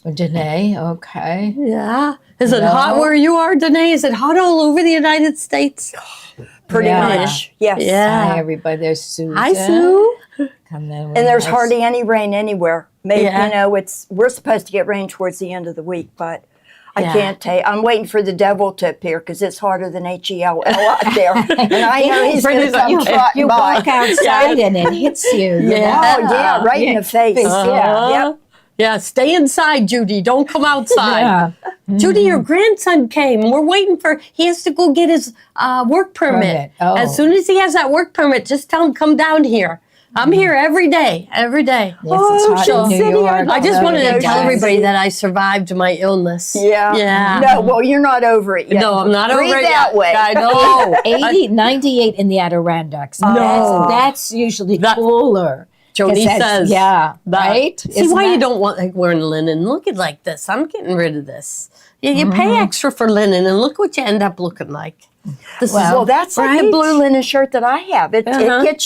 Danae, okay. Yeah. Is it No. hot where you are, Danae? Is it hot all over the United States? Pretty Yeah. much, yes. Hi, Yeah. everybody. There's Susan. Hi, Sue. And then we And there's have hardly any rain anywhere. Maybe Yeah. we're supposed to get rain towards the end of the week, but I Yeah. can't take. I'm waiting for the devil to appear because it's harder than HELL out there, and I know he's going to come trotting You by. walk outside and it hits you. you Yeah. know? Oh yeah, right in the face. Yeah. Yep. Yeah, stay inside, Judy. Don't come outside. Yeah. Judy, your grandson came. We're waiting for, he has to go get his work permit. Oh. As soon as he has that work permit, just tell him, come down here. I'm here every day, every day. Yes, it's hot in New City, York. I just wanted to Yeah. tell everybody that I survived my illness. Yeah. Yeah. No, well, you're not over it yet. No, I'm not Breathe over it that yet. way. I know. 98 in the Adirondacks. No. That's usually That- cooler. Joni 'Cause that's- says. yeah, that- right? See Isn't why you that- don't want like wearing linen. Look at like this. I'm getting rid of this. You pay extra for linen, and look what you end up looking like. This Well, that's like the right? blue linen shirt that I have. It gets like that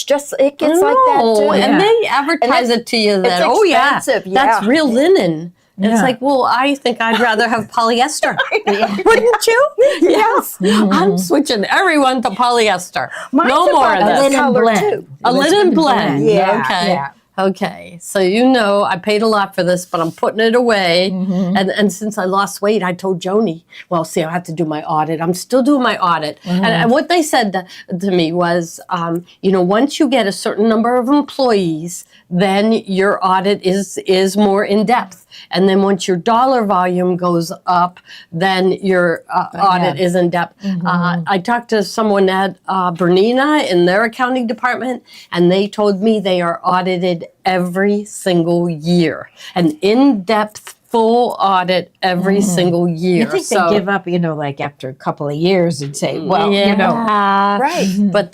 too. And Yeah. they advertise And it to you that, expensive, that's yeah. real linen. And it's Yeah. like, well, I think I'd rather have polyester. Wouldn't you? Yes. I'm switching everyone to polyester. Mine's no more about of A that this. linen color, blend. too. A linen blend. Yeah. Okay. Yeah. Okay. So you know I paid a lot for this, but I'm putting it away. And since I lost weight, I told Joni, well, see, I have to do my audit. I'm still doing my audit. And what they said to me was, once you get a certain number of employees, then your audit is more in depth. And then once your dollar volume goes up, then your audit is in depth. I talked to someone at Bernina in their accounting department, and they told me they are audited every single year. An in-depth full audit every single year. You think they give up, like after a couple of years and say, well, Right. But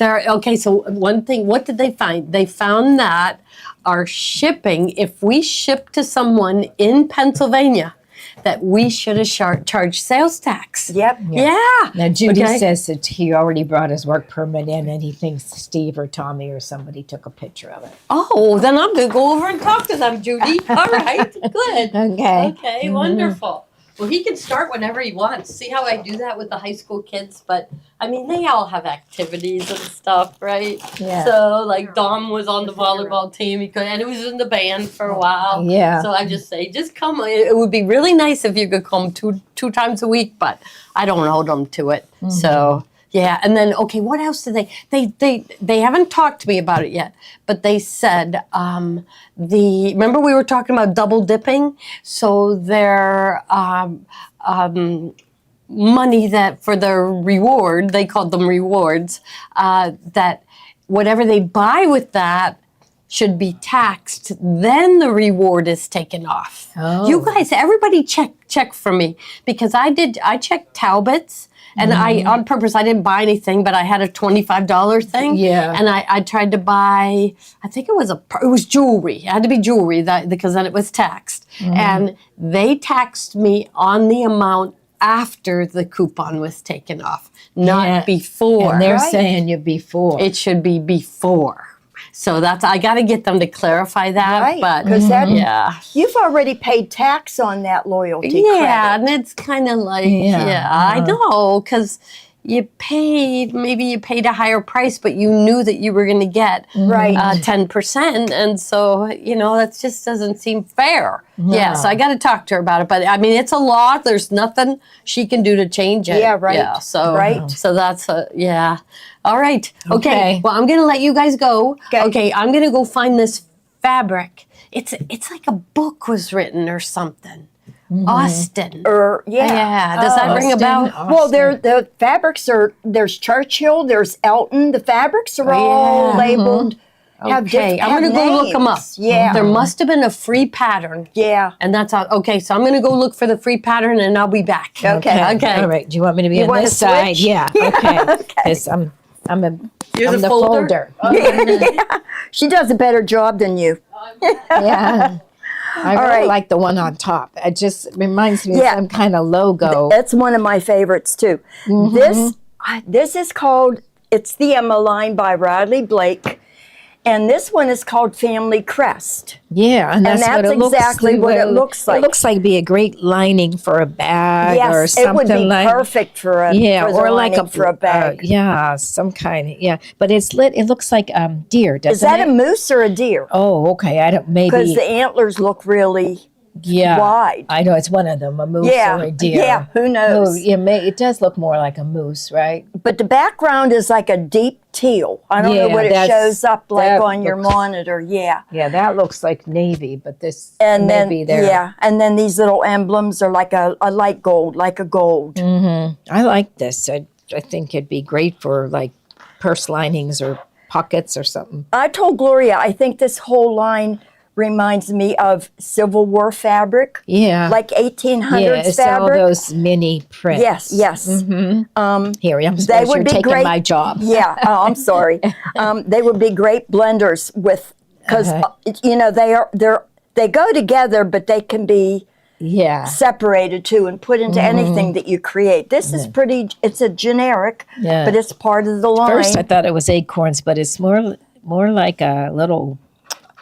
so one thing, what did they find? They found that our shipping, if we ship to someone in Pennsylvania, that we should have charged sales tax. Yep. Yeah. Now, Judy Okay. says that he already brought his work permit in and he thinks Steve or Tommy or somebody took a picture of it. Oh, then I'm going to go over and talk to them, Judy. All right. Good. Okay. Okay, wonderful. Well, he can start whenever he wants. See how I do that with the high school kids? But, I mean, they all have activities and stuff, right? Yeah. So, like, Dom was on the volleyball team, and he was in the band for a while. Yeah. So I just say, just come. It would be really nice if you could come two times a week, but I don't hold them to it. So, yeah. And then, okay, what else did they haven't talked to me about it yet, but they said, remember we were talking about double dipping? So their money that for their reward, they called them rewards, that whatever they buy with that should be taxed, then the reward is taken off. Oh. You guys, everybody check for me, because I checked Talbot's, and I, on purpose, I didn't buy anything, but I had a $25 thing. Yeah. And I tried to buy, I think it was jewelry. It had to be jewelry because then it was taxed. And they taxed me on the amount after the coupon was taken off, not before. And they're saying you before. It should be before. So I got to get them to clarify that. Right. But Because yeah. you've already paid tax on that loyalty Yeah, credit. and it's kind of like, Yeah. I know, because maybe you paid a higher price, but you knew that you were going to get Right. 10%. And so, that just doesn't seem fair. Yeah, so I got to talk to her about it. But I mean, it's a law. There's nothing she can do to change it. Yeah, right. Yeah, so, Right. So that's, yeah. All right. Okay. Okay. Well, I'm going to let you guys go. Okay. I'm going to go find this fabric. It's like a book was written or something. Austin. Yeah. Does that ring a bell? Well, the fabrics there's Churchill, there's Elton. The fabrics are all Yeah. labeled. Okay, I'm going to go look them up. Yeah. There must have been a free pattern. Yeah. And that's all. Okay, so I'm going to go look for the free pattern and I'll be back. Okay. Okay. All right. Do you want me to be You on want this to side? switch? Yeah. Okay. Because I'm You're the the folder. She does a better job than you. Yeah. I really right. like the one on top. It just reminds me Yeah. of some kind of logo. That's one of my favorites too. This is called, it's the Emma line by Riley Blake. And this one is called Family Crest. Yeah, and that's, what that's it looks exactly what it looks like. It looks like be a great lining for a bag or Yes, something it would be like perfect for a or like for a bag. yeah, some kind of but it's lit. It looks like deer, doesn't Is that it? a moose or a deer? Oh, okay. I don't Because maybe the antlers look really wide. I know it's one of them, a moose Yeah, or a deer. yeah, who knows? Oh, it does look more like a moose, right? But the background is like a deep teal. I don't know Yeah, what it shows up like that on your looks- monitor. Yeah. Yeah, that looks like navy, but this And may then be there. yeah, and then these little emblems are like a light gold, like a gold. I like this. I think it'd be great for like purse linings or pockets or something. I told Gloria I think this whole line reminds me of Civil War fabric, Yeah. like 1800s yeah, it's all fabric. those mini prints. Yes, yes. Here, I'm They supposed would you're be taking great. my job. Yeah, oh, I'm sorry. They would be great blenders with because you know they go together, but they can be Yeah. separated too and put into anything that you create. This is pretty. It's a generic, Yeah. but it's part of the line. First, I thought it was acorns, but it's more like a little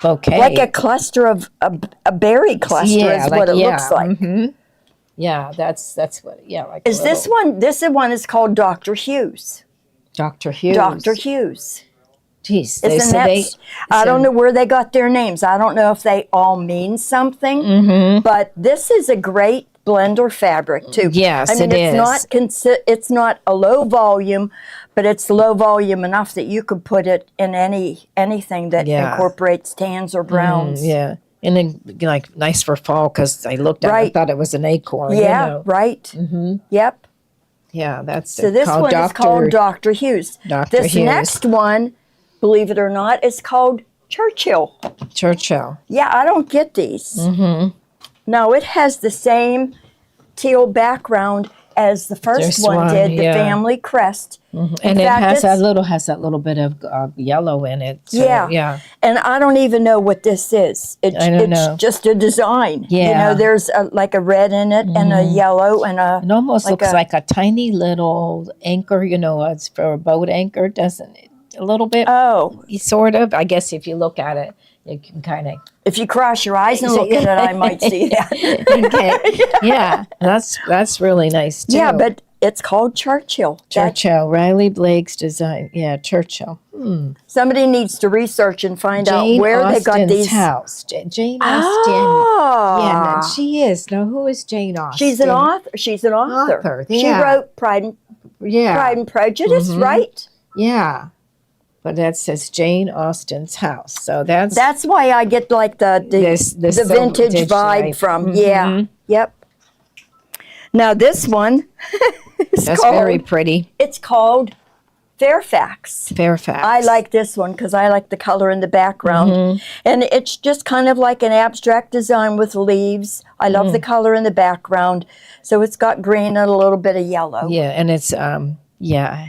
bouquet. like a cluster of a berry cluster is what it looks like. Yeah, that's what. Yeah, like Is this one? This one is called Dr. Hughes. Dr. Hughes? Dr. Hughes. Jeez, Isn't that? I don't know where they got their names. I don't know if they all mean something. But this is a great blender fabric too. Yes, I mean it it's is. it's not a low volume, but it's low volume enough that you could put it in anything that Yeah. incorporates tans or browns. Yeah, and then like nice for fall because I looked at it, I Right. thought it was an acorn. Yeah, You know? right. Yep. Yeah, that's So this one is called Dr. Hughes. Dr. This Hughes. next one, believe it or not, is called Churchill. Churchill. Yeah, I don't get these. No, it has the same teal background as the first This one one, did, the yeah. family crest. And it fact, has it's- that little bit of yellow in it. So, Yeah. yeah. And I don't even know what this is. I don't it's know. just a design. You Yeah. know, there's like a red in it and a yellow and a. It almost Like looks a- like a tiny little anchor. You know, it's for a boat anchor, doesn't it? A little bit, Oh, sort of. I guess if you look at it, you can kind of. if you cross your eyes and look at it, I might see that. Okay. Yeah, that's really nice too. Yeah, but it's called Churchill. That- Churchill, Riley Blake's design. Yeah, Churchill. somebody needs to research and find Jane out where they got Austen's these. house. Jane Austen. Ah, Yeah, no, she is. Now, who is Jane Austen? she's an author. She's an author. Author, She yeah. wrote Pride and Prejudice, right? Yeah, but that says Jane Austen's house. So That's why I get like the This vintage vintage vibe type. from. Yeah. Yep. Now this one is that's called, very pretty. it's called Fairfax. Fairfax. I like this one because I like the color in the background. And it's just kind of like an abstract design with leaves. I love the color in the background. So it's got green and a little bit of yellow. Yeah, and it's yeah,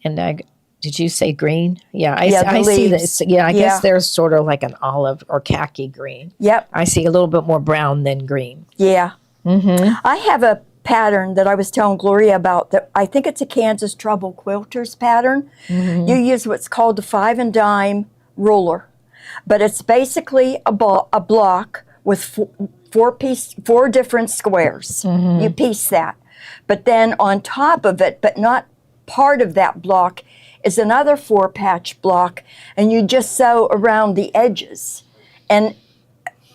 and did you say green? Yeah, Yeah, the I see leaves. this. Yeah, I Yeah. guess there's sort of like an olive or khaki green. Yep. I see a little bit more brown than green. Yeah. I have a pattern that I was telling Gloria about that I think it's a Kansas Trouble Quilters pattern. You use what's called the 5 and dime ruler, but it's basically a block with four different squares. You piece that. But then on top of it, but not part of that block, is another 4-patch block, and you just sew around the edges. And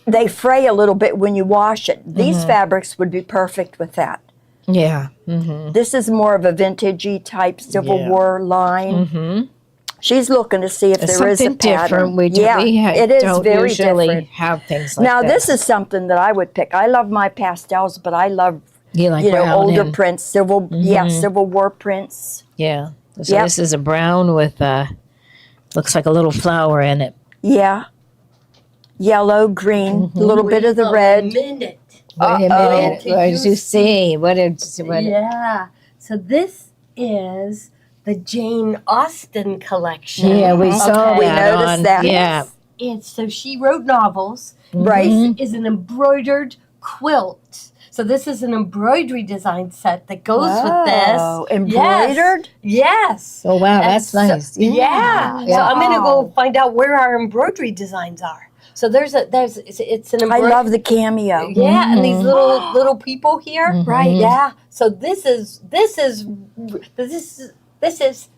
they fray a little bit when you wash it. These fabrics would be perfect with that. Yeah. This is more of a vintagey type Civil Yeah. War line. She's looking to see if It's there is a something pattern. different. We it is don't very usually different. have things like Now this. this is something that I would pick. I love my pastels, but I love You like you know brown older and- prints, Civil War prints. Yeah. So Yep. this is a brown with looks like a little flower in it. Yeah, yellow, green, a little bit of the red. Minute. Wait a Uh-oh. minute. What did you see? What did? Yeah. So this is the Jane Austen collection. Yeah, we saw We that noticed on. that. Yeah. So she wrote novels. Right. This is an embroidered quilt. So this is an embroidery design set that goes with Wow, this. embroidered? Yes. Oh wow, And that's so- nice. Yeah. So I'm gonna Wow. go find out where our embroidery designs are. So it's an I embroidery. love the cameo. Yeah, and these little people here, right? Yeah. So this is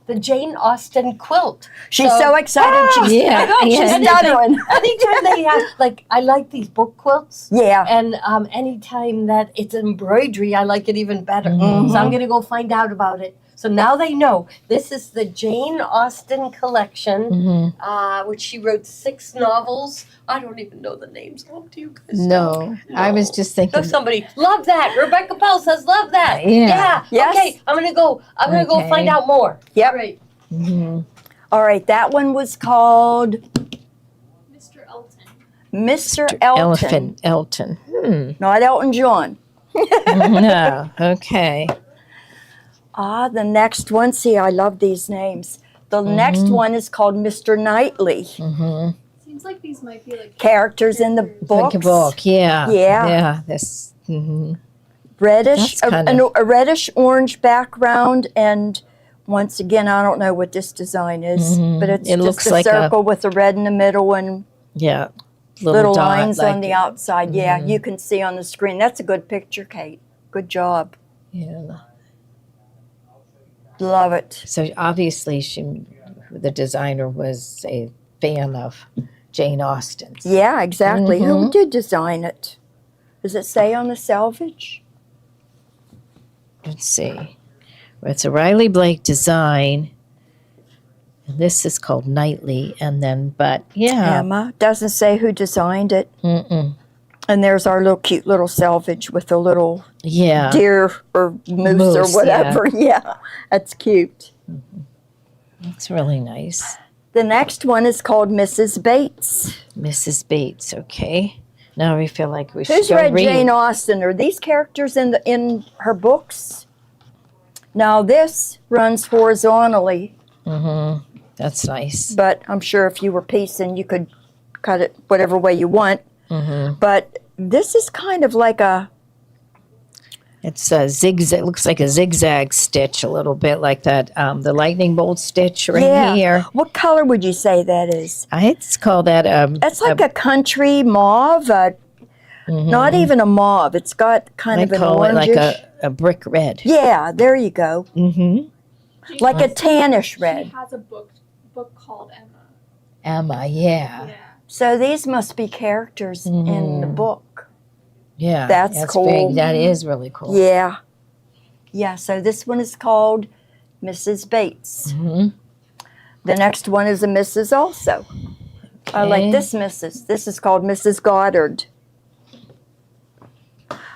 the Jane Austen quilt. She's so excited. She's, Yeah, she's yeah. stuttering. Anytime they have, like, I like these book quilts. Yeah. And anytime that it's embroidery, I like it even better. So I'm gonna go find out about it. So now they know this is the Jane Austen collection, which she wrote 6 novels. I don't even know the names. Oh, do you guys? No, I was just thinking. Oh, somebody love that. Rebecca Pell says love that. Yeah. Yes. Okay, I'm gonna go Okay. find out more. Yep. Great. All right, that one was called Mr. Elton. Mr. Elton. Elton. Not Elton John. No. Okay. The next one, see, I love these names. The next one is called Mr. Knightley. Seems like these might be like Characters in the books. Like a book. Yeah. Yeah. Yeah. This. Reddish, That's kinda- a reddish orange background, and once again, I don't know what this design is, but it's It just looks a like a- circle with a red in the middle and Yeah. little dot, lines like- on the outside. Yeah, you can see on the screen. That's a good picture, Kate. Good job. Yeah. Love it. So obviously, the designer was a fan of Jane Austen's. Yeah, exactly. Mm-hmm. Who did design it? Does it say on the selvage? Let's see. Well, it's a Riley Blake design. And this is called Knightley. And then, but yeah. Emma doesn't say who designed it. Mm-mm. And there's our little cute little selvage with a little Yeah. deer or moose Moose, or whatever. Yeah, that's cute. It's really nice. The next one is called Mrs. Bates. Mrs. Bates. Okay. Now we feel like we should Who's go read read. Jane Austen? Are these characters in her books? Now this runs horizontally, That's nice. but I'm sure if you were piecing, you could cut it whatever way you want. But this is kind of like a It's a zigzag. Looks like a zigzag stitch, a little bit like that. The lightning bolt stitch right here. What color would you say that is? It's called that. It's like a country mauve. Not even a mauve. It's got kind I of an call it orangish. like a brick red. Yeah, there you go. She Like a has- tannish She red. has a book called Emma. Emma, yeah. Yeah. So these must be characters in the book. Yeah. That's cool. Big. That is really cool. Yeah. Yeah, so this one is called Mrs. Bates. The next one is a Mrs. also. I like Okay. this Mrs. This is called Mrs. Goddard.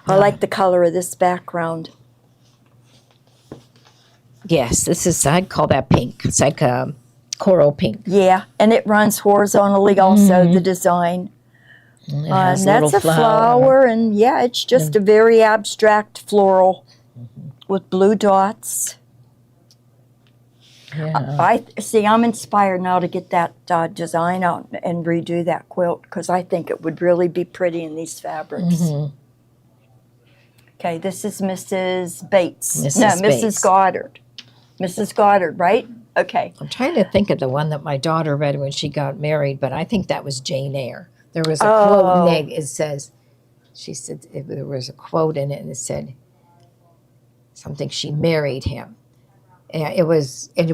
I like the color of this background. Yes, this is, I'd call that pink. It's like a coral pink. Yeah, and it runs horizontally also, the design. It And has a that's little a flower, and yeah, it's just a very abstract floral with blue dots. Yeah. I see. I'm inspired now to get that design out and redo that quilt because I think it would really be pretty in these fabrics. Okay, this is Mrs. Bates. Mrs. No, Mrs. Bates. Goddard. Mrs. Goddard, right? Okay. I'm trying to think of the one that my daughter read when she got married, but I think that was Jane Eyre. There was a quote in it. It says, she said, there was a quote in it and it said something, she married him. And it was, and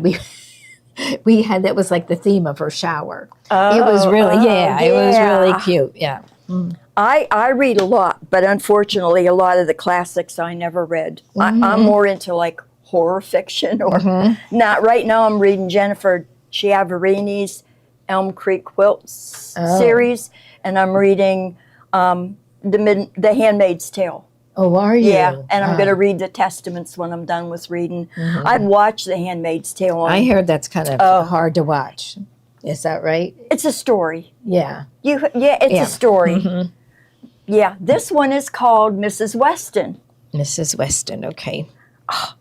we had, that was like the theme of her shower. It was really, it was really cute. Yeah. I read a lot, but unfortunately, a lot of the classics I never read. I'm more into like horror fiction or not. Right now, I'm reading Jennifer Chiavarini's Elm Creek Quilts series, and I'm reading The Handmaid's Tale. Oh, are you? Yeah, and I'm going to read the Testaments when I'm done with reading. I'd watch The Handmaid's Tale. I heard that's kind of hard to watch. Is that right? It's a story. Yeah. It's a story. Yeah, this one is called Mrs. Weston. Mrs. Weston, okay.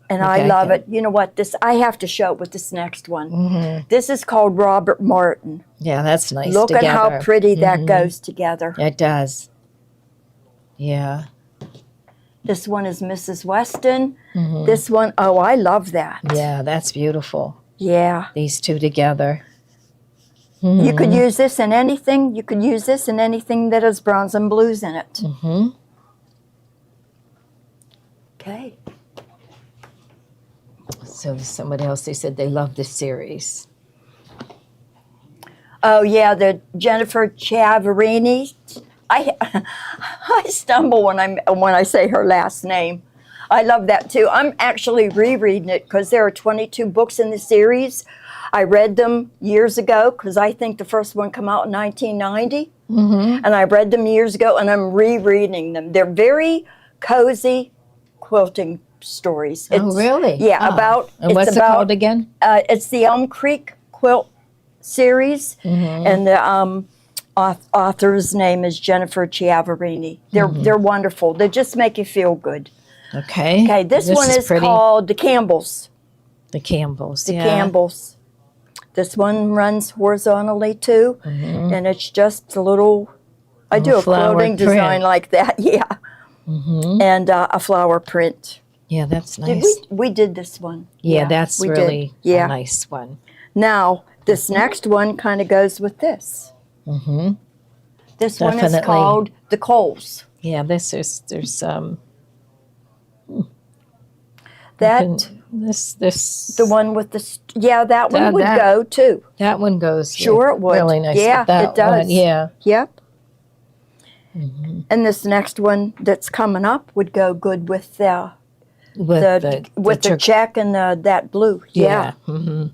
And I Okay, love good. it. You know what? I have to show it with this next one. This is called Robert Martin. Yeah, that's nice Look together. at how pretty that goes together. It does. Yeah. This one is Mrs. Weston. This one, oh, I love that. Yeah, that's beautiful. Yeah. These two together. You could use this in anything. You could use this in anything that has browns and blues in it. Okay. So somebody else, they said they love this series. Oh yeah, the Jennifer Chiaverini. I stumble when I say her last name. I love that too. I'm actually rereading it because there are 22 books in the series. I read them years ago because I think the first one came out in 1990, and I read them years ago, and I'm rereading them. They're very cozy quilting stories. Oh, really? Yeah, Oh. about. And it's what's it about, called again? It's the Elm Creek Quilt series, and the author's name is Jennifer Chiaverini. They're wonderful. They just make you feel good. Okay. Okay, this one is pretty. called The Campbells. The Campbells. The yeah. Campbells. This one runs horizontally too, and it's just a little. I do a flower quilting print. design like that, yeah, and a flower print. Yeah, that's Did nice. we did this one? Yeah, that's we did. really Yeah. a nice one. Now this next one kind of goes with this. This one is Definitely. called The Coles. Yeah, there's That this the one with the that one That- would that- go too. that one goes Sure it would. really nice. Yeah, with that it does. One. Yeah. Yep. And this next one that's coming up would go good with the With check and that blue. Yeah. hmm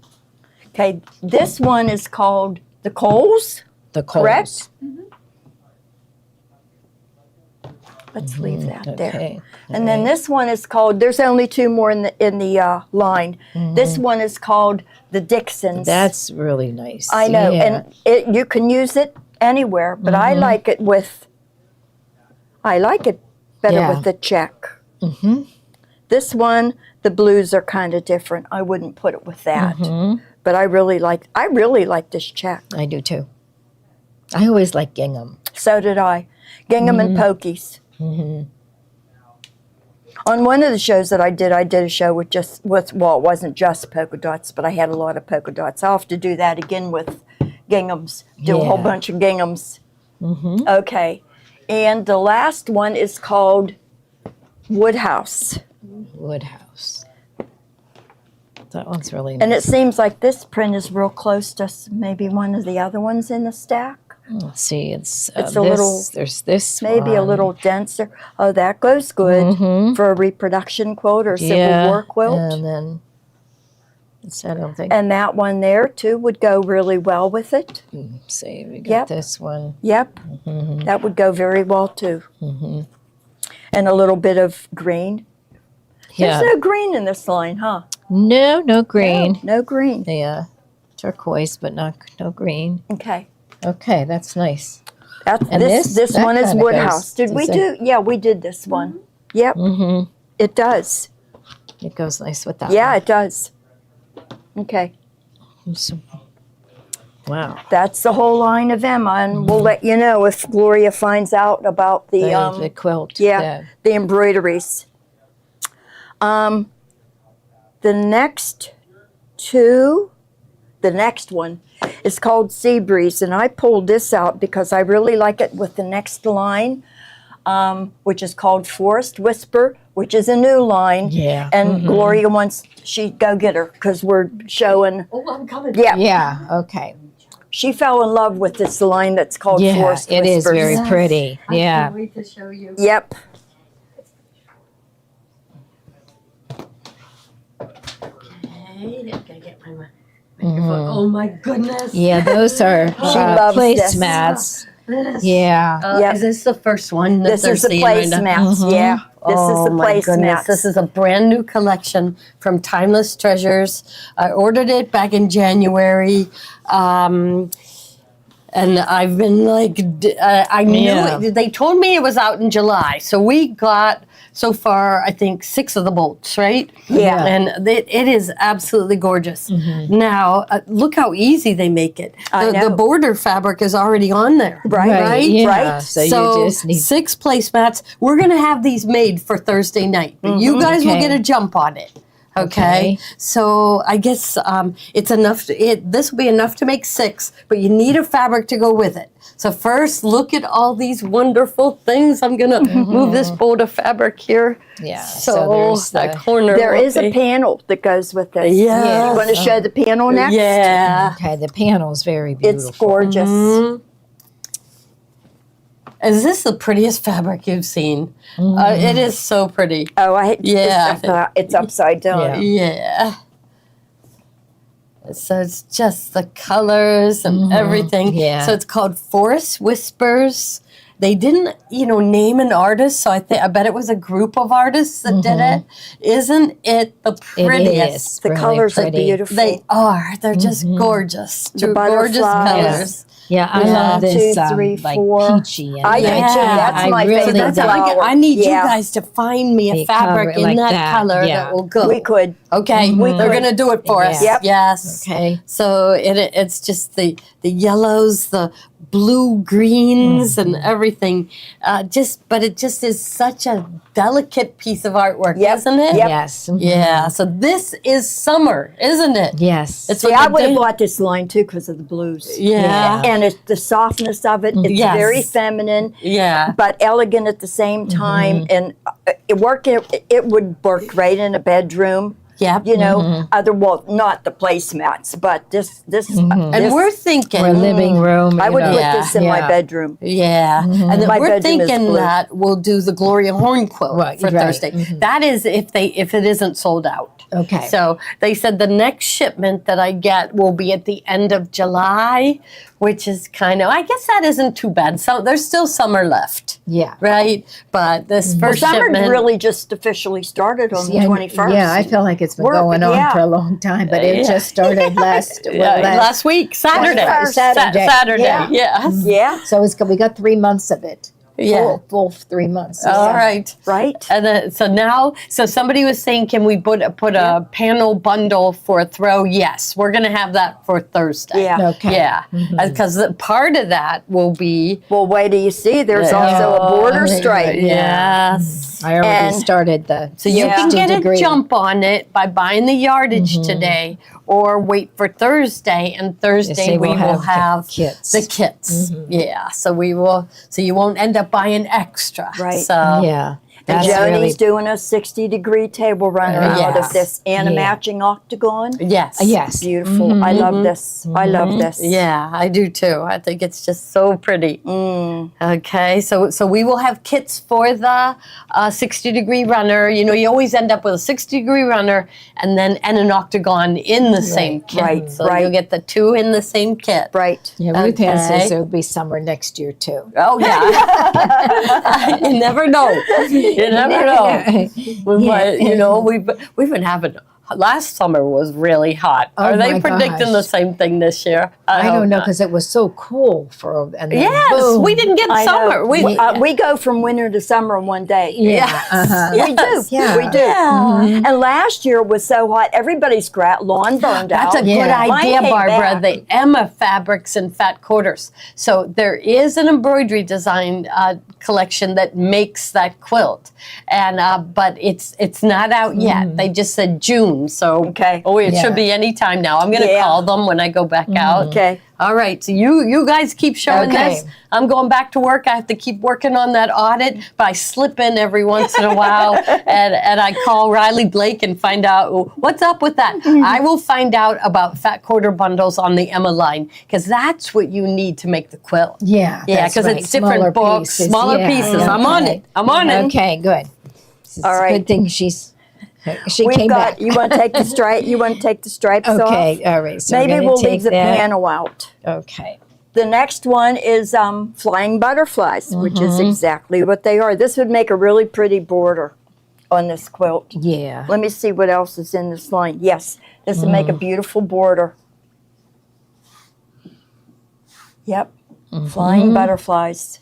Okay. This one is called The Coles. The Correct? Coles. Let's leave that there. Okay. And then this one is called. There's only two more in the line. This one is called The Dixons. That's really nice. I know, Yeah. and you can use it anywhere, but I like it with. I like it better Yeah. with the check. This one, the blues are kind of different. I wouldn't put it with that, but I really like this check. I do too. I always like gingham. So did I. Gingham and Pokies. On one of the shows that I did a show with it wasn't just polka dots, but I had a lot of polka dots. I'll have to do that again with ginghams. Do a whole Yeah. bunch of ginghams. Okay. And the last one is called Woodhouse. Woodhouse. That one's really nice. And it seems like this print is real close to maybe one of the other ones in the stack. Let's see, it's a this, little- There's this Maybe a one. little denser. Oh, that goes good for a reproduction quilt or Civil War quilt. And then I don't think. And that one there too would go really well with it. Let's see, we got Yep. this one. Yep, that would go very well too. And a little bit of green. Yeah. There's no green in this line, huh? No green. No green. Yeah, turquoise, but no green. Okay. Okay, that's nice. That's, And this that one is kinda Woodhouse. goes- Did we is do? Yeah, we did this one. Yep, it does. It goes nice with that. Yeah, it does. Okay, one. So- wow. that's the whole line of Emma, and we'll let you know if Gloria finds out about The quilt. yeah, the embroideries. The next one is called Sea Breeze, and I pulled this out because I really like it with the next line, which is called Forest Whisper, which is a new line. Yeah. And Gloria wants go get her because we're showing. Oh, I'm coming. Yeah, Yeah. Okay. she fell in love with this line that's called Yeah, Forest it is Whispers. very pretty. I Yeah. can't wait to show you. Yep. Okay, I'm gonna get my microphone. Oh my goodness. Yeah, those are loves this. placemats. This. Yeah. Yep. Is this the first one? that This they're is the seeing right now? placemats. Yeah, this is the my goodness. This placemats. is a brand new collection from Timeless Treasures. I ordered it back in January. And I've been like, I knew Yeah. it, they told me it was out in July. So we got so far, I think 6 of the bolts, right? Yeah. And it is absolutely gorgeous. Now, look how easy they make it. I know. The border fabric is already on there. Right. Yeah. Right. So, you just need 6 placemats. We're going to have these made for Thursday night, but you guys will Okay. get a jump on it. Okay. So I guess it's enough. This will be enough to make 6, but you need a fabric to go with it. So first, look at all these wonderful things. I'm going to move this bolt of fabric here. Yeah. So, there's that the, corner. There will is a be- panel that goes with this. Yeah. You want to show the panel next? Yeah. okay. The panel's very beautiful. It's gorgeous. Mm-hmm. Is this the prettiest fabric you've seen? It is so pretty. Oh, Yeah. it's upside down. Yeah. So it's just the colors and everything. Yeah. So it's called Forest Whispers. They didn't, name an artist, so I bet it was a group of artists that did it. Isn't it the It prettiest? is The really colors are pretty. beautiful. They are. They're just gorgeous. The Gorgeous butterflies. colors. Yeah, I One, love this 2, 3, like 4. peachy. And I do too. That's I my really favorite don't- flower. I need Yeah. you guys to find me a The fabric color in like that, that, color yeah. that will go. We could. Okay, they're going to do it for us. Yeah. Yep. Yes. Okay. So it's just the yellows, the blue greens, and everything. But it just is such a delicate piece of artwork, Yep. isn't it? Yep. Yes. Yeah. So this is summer, isn't it? Yes. It's See, what I the would have day- bought this line too because of the blues. Yeah. And it's the softness of it. It's Yes. very feminine, Yeah. but elegant at the same time. And it would work great in a bedroom. Yep. Well, not the placemats, but this. And we're thinking. Or living room. I you would know. put Yeah. this in my Yeah. bedroom. Yeah, and then My we're bedroom is thinking blue. that we'll do the Gloria Horn quilt Right, for right. Thursday. That is if it isn't sold out. Okay. So they said the next shipment that I get will be at the end of July, which is I guess that isn't too bad. So there's still summer left, Yeah. right? But this first Summer shipment, really just officially started on the Yeah, 21st. Yeah, I feel like it's been We're- going on yeah. for a long time, but it just started last. last week, Saturday. 21st. Saturday. Saturday, Yeah. yes. Yeah, So we got 3 months of it. Yeah. Full 3 months. All right. right. And then, so somebody was saying, can we put a panel bundle for a throw? Yes, we're going to have that for Thursday. Yeah. Okay. Yeah, because part of that will be Well, wait till you see. There's also a border stripe. yes. I already And- started the. So you Yeah. can get 60 a degree. jump on it by buying the yardage today, or wait for Thursday. And Thursday say we we'll will have have kits. the kits. Yeah, so we will. So you won't end up buying extra. Right. So Yeah. And That's Joni's really. doing a 60-degree table runner out Yes. of this and a Yeah. matching octagon. yes. Yes. Beautiful. I love this. I love this. Yeah, I do too. I think it's just so pretty. Okay, so we will have kits for the 60-degree runner. You always end up with a 60-degree runner and an octagon in the same kit. right, So right. you'll get the 2 in the same kit. Right. Yeah, Ruth Ann Okay. says it'll be summer next year too. Oh yeah, you never know. You never know. We've been having. Last summer was really hot. Oh, Are they my predicting gosh. the same thing this year? I hope don't know not. because it was so cool and then Yes, boom. we didn't get I summer. know. We, We go from winter to summer in one day. Yeah. Yes. Uh-huh. We do. Yeah. We do. And last year was so hot, everybody's lawn burned That's out. a Yeah. good Mine idea, came Barbara. back. The Emma Fabrics and Fat Quarters. So there is an embroidery design collection that makes that quilt, and but it's not out yet. They just said June, so Okay. it Yeah. should be any time now. I'm going to Yeah. call them when I go back out. Okay. All right, so you guys keep showing Okay. this. I'm going back to work. I have to keep working on that audit, but I slip in every once in a while, and I call Riley Blake and find out what's up with that. I will find out about fat quarter bundles on the Emma line because that's what you need to make the quilt. Yeah. Yeah, that's 'cause right. it's different Smaller books, smaller pieces. I'm on okay. it. I'm on it. Okay, good. It's All a right. good thing she We've came got. back. You want to take the stripe? You want to take the stripes off? Okay, all right. So Maybe we're we'll gonna leave take the that. panel out. Okay. The next one is flying butterflies, which is exactly what they are. This would make a really pretty border on this quilt. Yeah. Let me see what else is in this line. Yes, this would make a beautiful border. Yep, flying butterflies.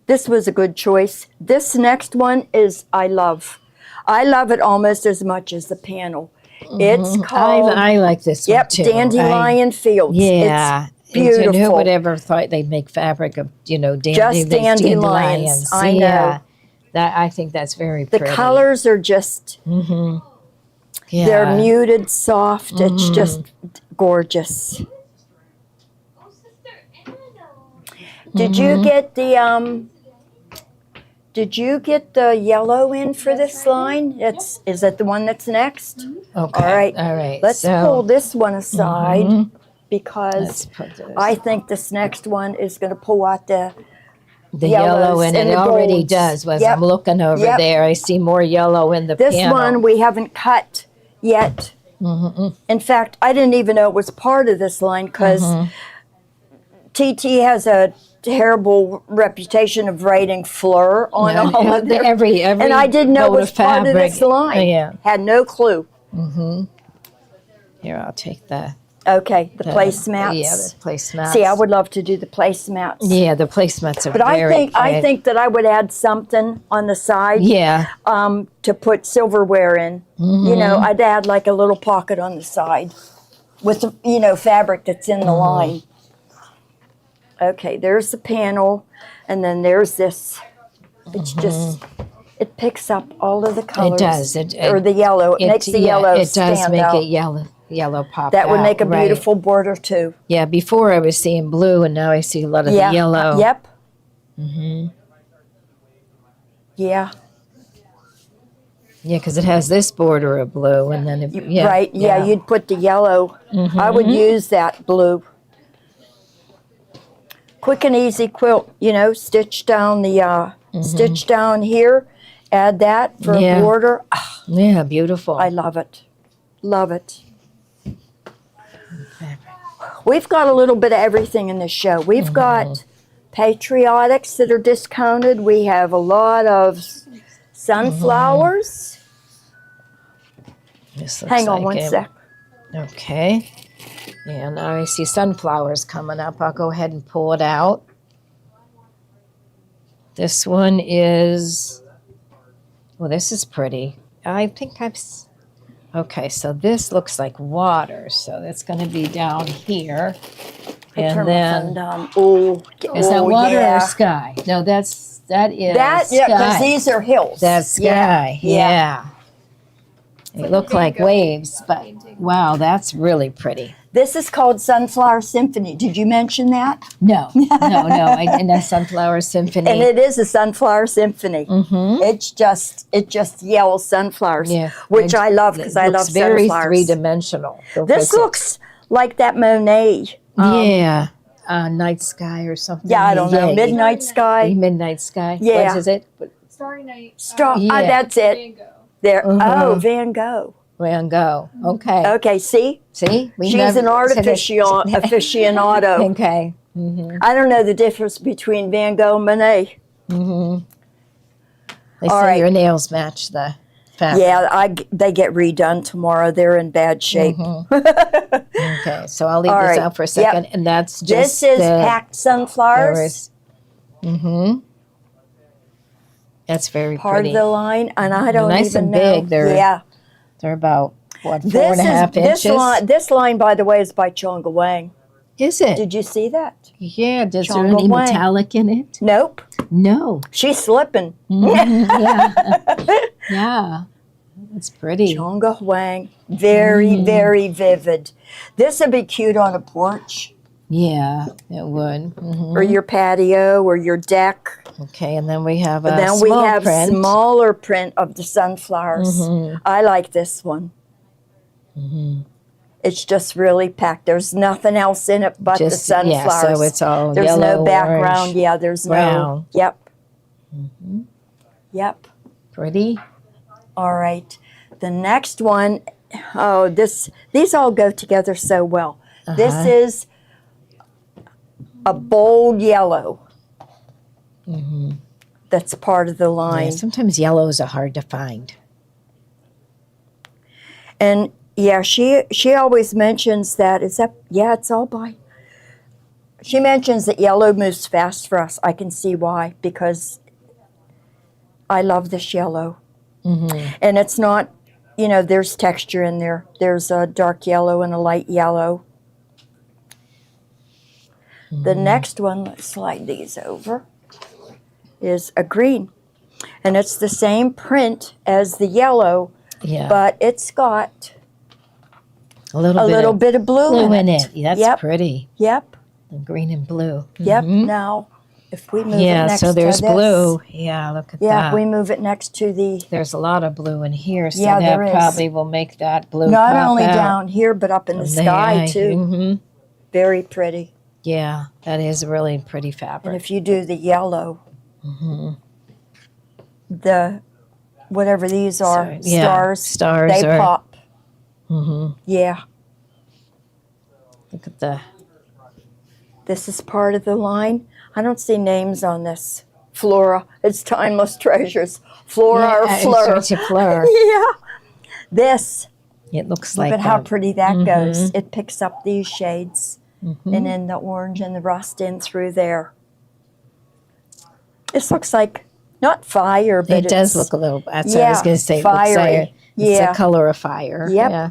This was a good choice. This next one is I love. I love it almost as much as the panel. It's called I like this one too. Dandelion Fields. Yeah. It's beautiful. Who would ever thought they'd make fabric of, Just dandelions. I know. Yeah. I think that's very The pretty. colors are just, Yeah. they're muted, soft. It's just gorgeous. Oh, Sister Anna. Did you get the yellow in for this line? Is that the one that's next? Okay. All right. All right. Let's so, pull this one aside let's because put this. I think this next one is going to pull out the yellow, yellows and and it the already golds. does. Was Yep. I'm looking over Yep. there, I see more yellow in the This panel. one we haven't cut yet. In fact, I didn't even know it was part of this line because TT has a terrible reputation of writing fleur on Yeah, all of their, every and I didn't know it boat was of part of fabric. this line. Oh, yeah. Had no clue. Here, I'll take the Okay, the placemats. Yeah, the placemats. See, I would love to do the placemats. Yeah, the placemats are But very I think that I would add something on the side Yeah. to put silverware in. You know, I'd add like a little pocket on the side with fabric that's in the line. Okay, there's the panel, and then there's this. It's just it picks up all of the colors. It does. or the yellow. It makes the yellow It does stand make out. it yellow pop That would out, make a right. beautiful border too. Yeah, before I was seeing blue, and now I see a lot of Yeah. the yellow. Yep. Yeah. Yeah, because it has this border of blue, and then Right. Yeah, you'd put the yellow. I would use that blue. Quick and easy quilt, stitch down the stitch down here, add that for Yeah. a border. Ah, Yeah, beautiful. I love it. Love it. We've got a little bit of everything in this show. We've got patriotics that are discounted. We have a lot of sunflowers. This looks Hang on like one it. sec. Okay. Yeah, now I see sunflowers coming up. I'll go ahead and pull it out. This one is, well, this is pretty. I think okay, so this looks like water. So that's going to be down here. I turn And my phone then, down. Oh, is that water yeah. or sky? No, that is That, yeah, because sky. these are hills. That's sky, yeah. They look like waves, but wow, that's really pretty. This is called Sunflower Symphony. Did you mention that? No, and that's Sunflower Symphony. And it is a Sunflower Symphony. It just yells sunflowers, Yeah. which And I love because I love looks very sunflowers. three-dimensional. This looks like that Monet. yeah, night sky or something. Yeah, I don't know. Midnight Sky. Midnight sky. Yeah. What is it? Starry Night. Star. Yeah. That's it. Van Gogh. There. Uh-huh. Oh, Van Gogh. Van Gogh. Okay. Okay, see? See, we She's an art said it. aficionado. Okay. I don't know the difference between Van Gogh and Monet. They All say right. your nails match the fabric. Yeah, they get redone tomorrow. They're in bad shape. Okay, so I'll leave All this right. out for a Yep. second, and that's just This is the, packed sunflowers, That's very part pretty. of the line, and I don't nice even and know. big. They're Yeah, about what, four this and a half inches. This line, by the way, is by Chonga Wang. Is it? Did you see that? Yeah. Does there Chonga any Wang. metallic in it? Nope. No. She's slipping. Yeah. Yeah. It's pretty. Chonga Wang, very vivid. This would be cute on a porch Yeah, it would. or your patio or your deck. Okay, and then we have a Then small we have print. smaller print of the sunflowers. I like this one. It's just really packed. There's nothing else in it but the Just- sunflowers. Yeah, so it's all There's yellow, no background. orange, Yeah, there's brown. no. Yep. Yep. Pretty. All right. The next one, oh, these all go together so well. This is a bold yellow. That's part of the Yeah, line. sometimes yellows are hard to find. And yeah, she always mentions that. Is that, yeah, it's all by She mentions that yellow moves fast for us. I can see why, because I love this yellow. And it's not, you know, there's texture in there. There's a dark yellow and a light yellow. The next one, let's slide these over, is a green. And it's the same print as the yellow, Yeah. but it's got a little a bit little of bit of blue blue in in it. it. That's Yep. pretty. Yep. The green and blue. Yep. Mhm. Now, if we move it Yeah, next so there's to this, blue. Yeah, look at Yeah, that. if we move it next to the, There's a lot of blue in here, so Yeah, that there is. probably will make that blue not pop only out down here, but up in the from sky eye. too. Mhm. Very pretty. Yeah, that is really pretty And fabric. if you do the yellow, Mm-hmm. the whatever these are, Yeah, stars, stars they are. pop. Hmm. Yeah, Look at the. this is part of the line. I don't see names on this. Flora, it's timeless treasures. Flora or Yeah, Fleur. it's a fleur. Yeah. This, It looks look like at how a- pretty that goes. Mhm. It picks up these shades Mhm. and then the orange and the rust in through there. This looks like not fire, but It does it's- look a little. That's what I was yeah, going to say. It looks like fiery. it's Yeah. the color of fire. Yep. Yeah.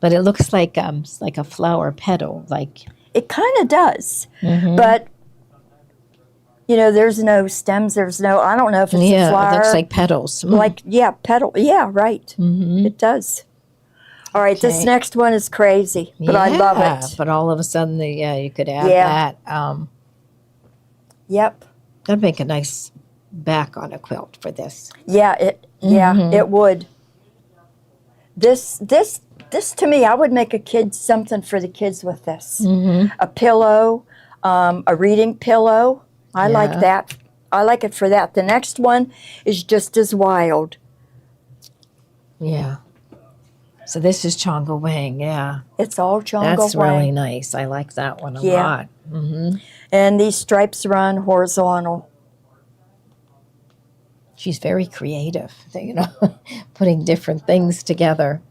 But it looks like a flower petal, like. It kind of does, Mhm. but you know, there's no stems. There's no. I don't know if it's a Yeah, flower. it looks like petals. Like yeah, petal. Yeah, right. Mhm. It does. All right, this Okay. next one is crazy, but I love Yeah, it. But all of a sudden, you could add Yeah. that. Yep. That'd make a nice back on a quilt for this. Yeah. Yeah. Mhm. It would. This to me, I would make a kid something for the kids with this. Mm-hmm. A pillow, a reading pillow. I like Yeah. that. I like it for that. The next one is just as wild. Yeah. So this is Chonga Wang. Yeah, It's all Chonga that's Wang. really nice. I like that one a Yeah. lot. Hmm. And these stripes run horizontal. She's very creative. Putting different things together.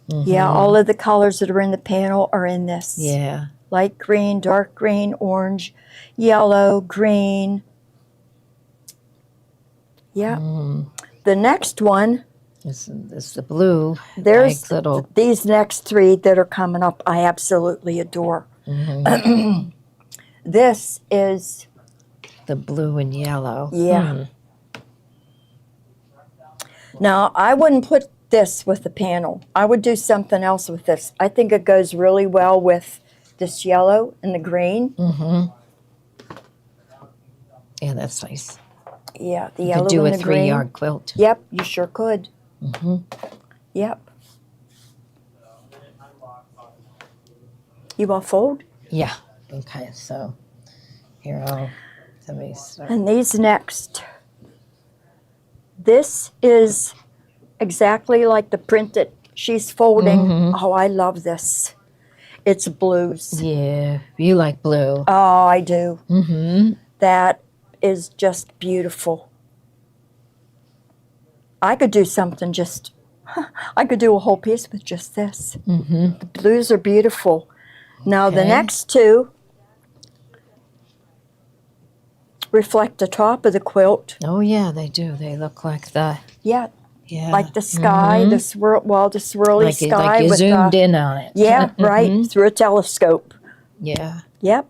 Yeah, all of the colors that are in the panel are in this. Yeah. Light green, dark green, orange, yellow, green. Yeah. Mm. The next one, This is the blue. there's like little. these next three that are coming up, I absolutely adore. Mhm. This is, The blue and yellow. Yeah. Hmm. now I wouldn't put this with the panel. I would do something else with this. I think it goes really well with this yellow and the green. Mm-hmm. Yeah, that's nice. Yeah, the You yellow could do and a the green. 3-yard quilt. Yep, you sure could. Mm-hmm. Yep. You want to fold? Yeah. Okay. So here let me start. And these next. This is exactly like the print that she's folding. Mhm. Oh, I love this. It's blues. Yeah, you like blue. Oh, I do. Mm-hmm. That is just beautiful. I could do something just, I could do a whole piece with just this. Mm-hmm. The blues are beautiful. Now the Okay. next two reflect the top of the quilt. Oh yeah, they do. They look like the Like the sky, the swirly like sky you with zoomed the, in on it. yeah, right, Mhm. through a telescope. Yeah. Yep.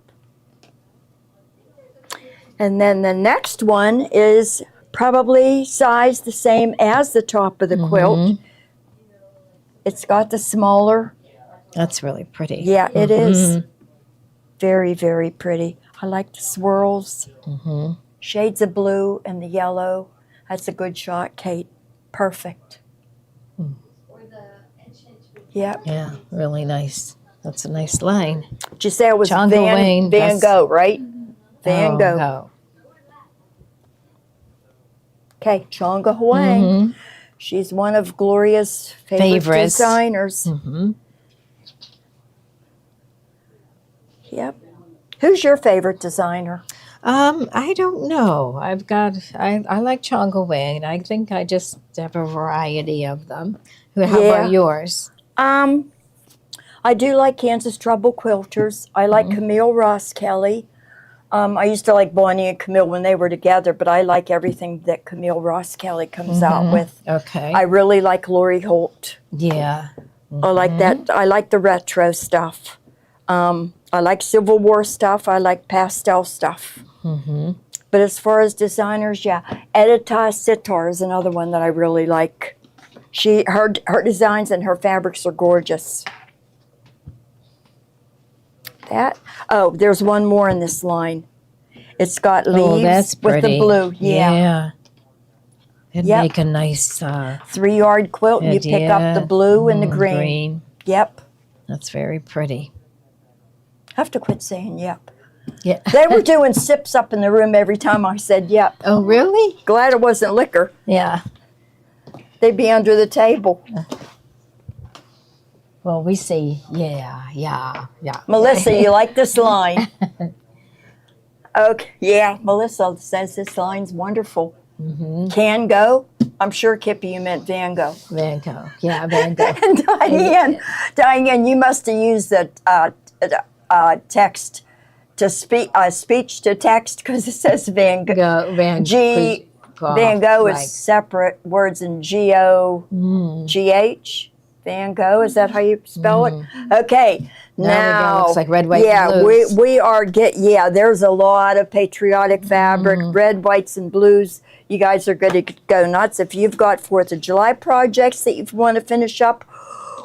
And then the next one is probably sized the same as the top of the quilt. Mhm. It's got the smaller. That's really pretty. Yeah, it is. Mhm. Very, very pretty. I like the swirls. Mhm. Shades of blue and the yellow. That's a good shot, Kate. Perfect. Or the ancient. Yep. Yeah, really nice. That's a nice line. Did you say it was Chonga Van Wang, that's- Gogh, right? Van Oh, Gogh. no. Okay, Chonga Wang. Mhm. She's one of Gloria's favorite Favorites. designers. Mhm. Yep. Who's your favorite designer? I don't know. I like Chonga Wang, and I think I just have a variety of them. How Yeah. about yours? I I do like Kansas Trouble Quilters. I like Camille Ross Kelly. I used to like Bonnie and Camille when they were together, but I like everything that Camille Ross Kelly comes out with. Okay. I really like Lori Holt. Yeah. I like that. I like the retro stuff. I like Civil War stuff. I like pastel stuff. But as far as designers, yeah, Edita Sitar is another one that I really like. Her designs and her fabrics are gorgeous. There's one more in this line. It's got leaves Oh, that's with the pretty. blue. Yeah. It'd Yep. make a nice 3-yard quilt. And you pick up the blue and the green. Yep. That's very pretty. I have to quit saying yep. Yeah. They were doing sips up in the room every time I said yep. Oh, really? Glad it wasn't liquor. Yeah. They'd be under the table. Well, we say yeah. Melissa, you like this line? Okay. Yeah, Melissa says this line's wonderful. Can go. I'm sure, Kippy, you meant Van Gogh. Van Gogh. Yeah, Van Gogh. And Diane, you must have used the text to speech to text because it says Van Gogh. Van Gogh is right. separate words in G-O-G-H. Van Gogh, is that how you spell it? Okay, Now we go. Looks like red, white, yeah, and blues. we are there's a lot of patriotic fabric, red, whites, and blues. You guys are going to go nuts if you've got 4th of July projects that you want to finish up,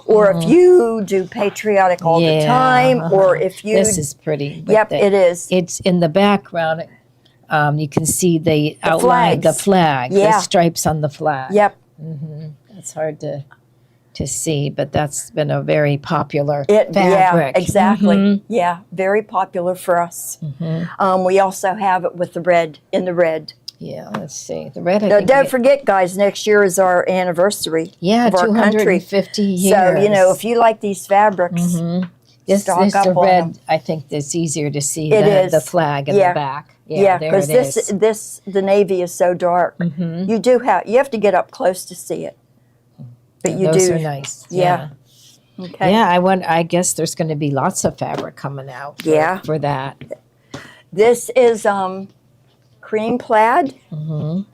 or if you do patriotic all the time, or if you... This is pretty. But Yep, it is. It's in the background. You can see the outline, the flag, Yeah. the stripes on the flag. Yep. It's hard to see, but that's been a very popular Yeah, fabric. exactly. Yeah, very popular for us. We also have it with the red, in the red. Yeah, let's see. The red, I Now, think don't forget, guys, next year is our anniversary of our country. 250 years. So, if you like these fabrics, this stock is up the on red. them. I think it's easier to see It the is. flag in Yeah. the back. yeah, there because it is. the navy is so dark. You have to get up close to see it. But you Those do. are nice. Yeah. Okay. Yeah, I guess there's going to be lots of fabric coming out for that. This is cream plaid. In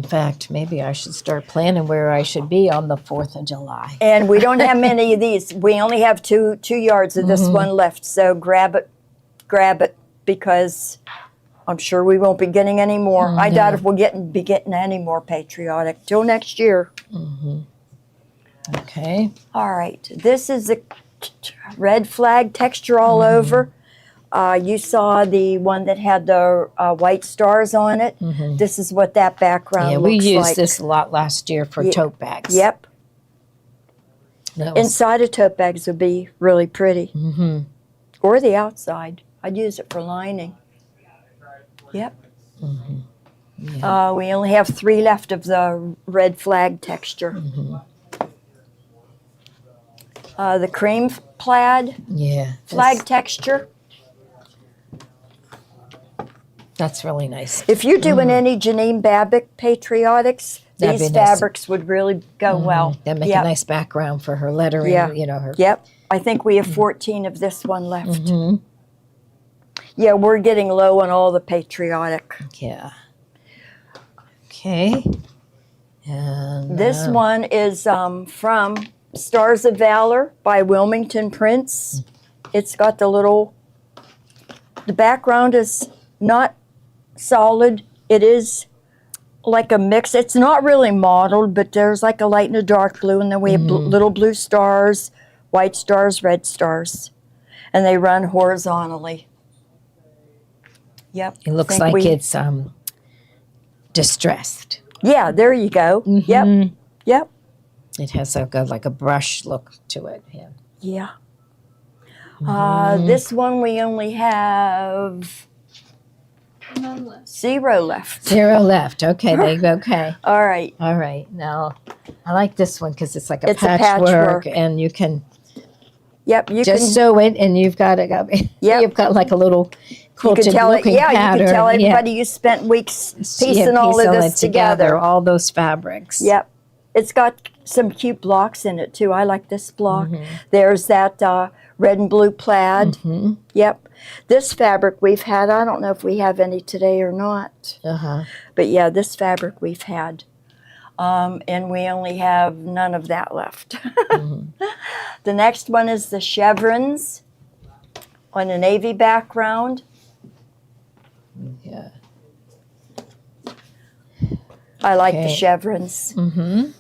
fact, maybe I should start planning where I should be on the 4th of July. And we don't have many of these. We only have two yards of this one left. So grab it, because I'm sure we won't be getting any more. I doubt if we'll be getting any more patriotic till next year. Okay. All right. This is a red flag texture all over. You saw the one that had the white stars on it. This is what that background Yeah, looks we used like. this a lot last year for tote bags. Yep. That was- Inside of tote bags would be really pretty. Or the outside. I'd use it for lining. Yep. We only have 3 left of the red flag texture. The cream plaid yeah. flag texture. That's really nice. If you're doing any Janine Babbitt patriotics, That'd these be nice. fabrics would really go well. That make Yep. a nice background for her lettering. Yeah. Her. Yep. I think we have 14 of this one left. Yeah, we're getting low on all the patriotic. Yeah. Okay. And This one is from Stars of Valor by Wilmington Prince. It's got the background is not solid. It is like a mix. It's not really mottled, but there's like a light and a dark blue, and then we have little blue stars, white stars, red stars, and they run horizontally. Yep. it looks think like we- it's distressed. Yeah, there you go. Yep. Yep. It has like a brush look to it. Yeah. Yeah. This one we only have None less. 0 left. 0 left. Okay. Okay. All right. All right. Now, I like this one because it's like a It's a patchwork, patchwork. and you can Yep. You just can. sew it, and you've got Yep. you've got like a little You quilted can tell it. looking Yeah. pattern. You can tell Yeah. everybody you spent weeks Yeah, piecing all of piecing this it together. all those fabrics. Yep. It's got some cute blocks in it too. I like this block. Mm-hmm. There's that red and blue plaid. Yep. This fabric we've had, I don't know if we have any today or not. Uh-huh. But yeah, this fabric we've had. And we only have none of that left. The next one is the chevrons on a navy background. Yeah. I like the Okay. chevrons. Mm-hmm.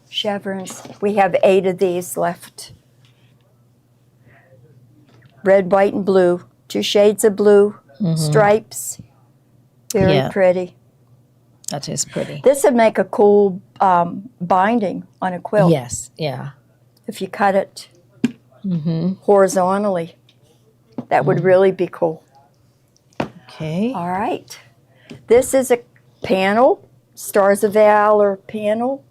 Chevrons. We have 8 of these left. Red, white, and blue. 2 shades of blue. Stripes. Very Yeah. pretty. That is pretty. This would make a cool binding on a quilt Yes. Yeah. if you cut it horizontally. That would really be cool. Okay. All right. This is a panel, Stars of Valor panel.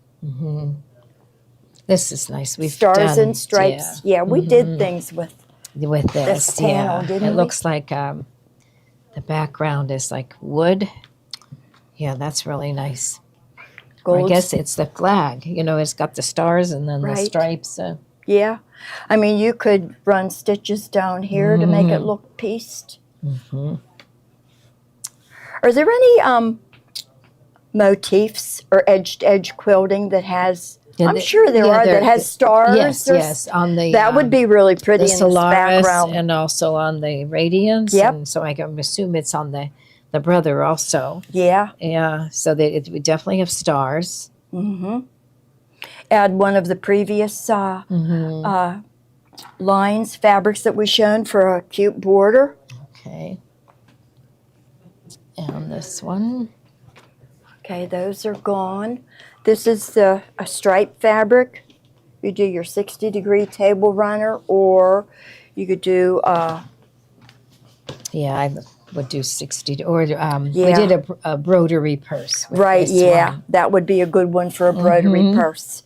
This is nice. We've Stars done, and stripes. Yeah, we did things with. with this. this panel, yeah. didn't It we? looks like the background is like wood. Yeah, that's really nice. Or I Gold. guess it's the flag. You know, it's got the stars and then the Right. stripes. Yeah. I mean, you could run stitches down here to make it look pieced. Are there any motifs or edge quilting that has? Yeah, I'm sure there yeah, are that has stars. Yes, or yes. On the That would be really pretty the in this Solaris background. and also on the Radiance. Yep. And so I can assume it's on the Brother also. Yeah. Yeah. So that it would definitely have stars. Add one of the previous lines, fabrics that we shown for a cute border. Okay. And this one. Okay, those are gone. This is a stripe fabric. You do your 60-degree table runner, or you could do Yeah, I would do 60 or we Yeah. did a broderie purse. With right. this Yeah, one. that would be a good one for a broderie purse.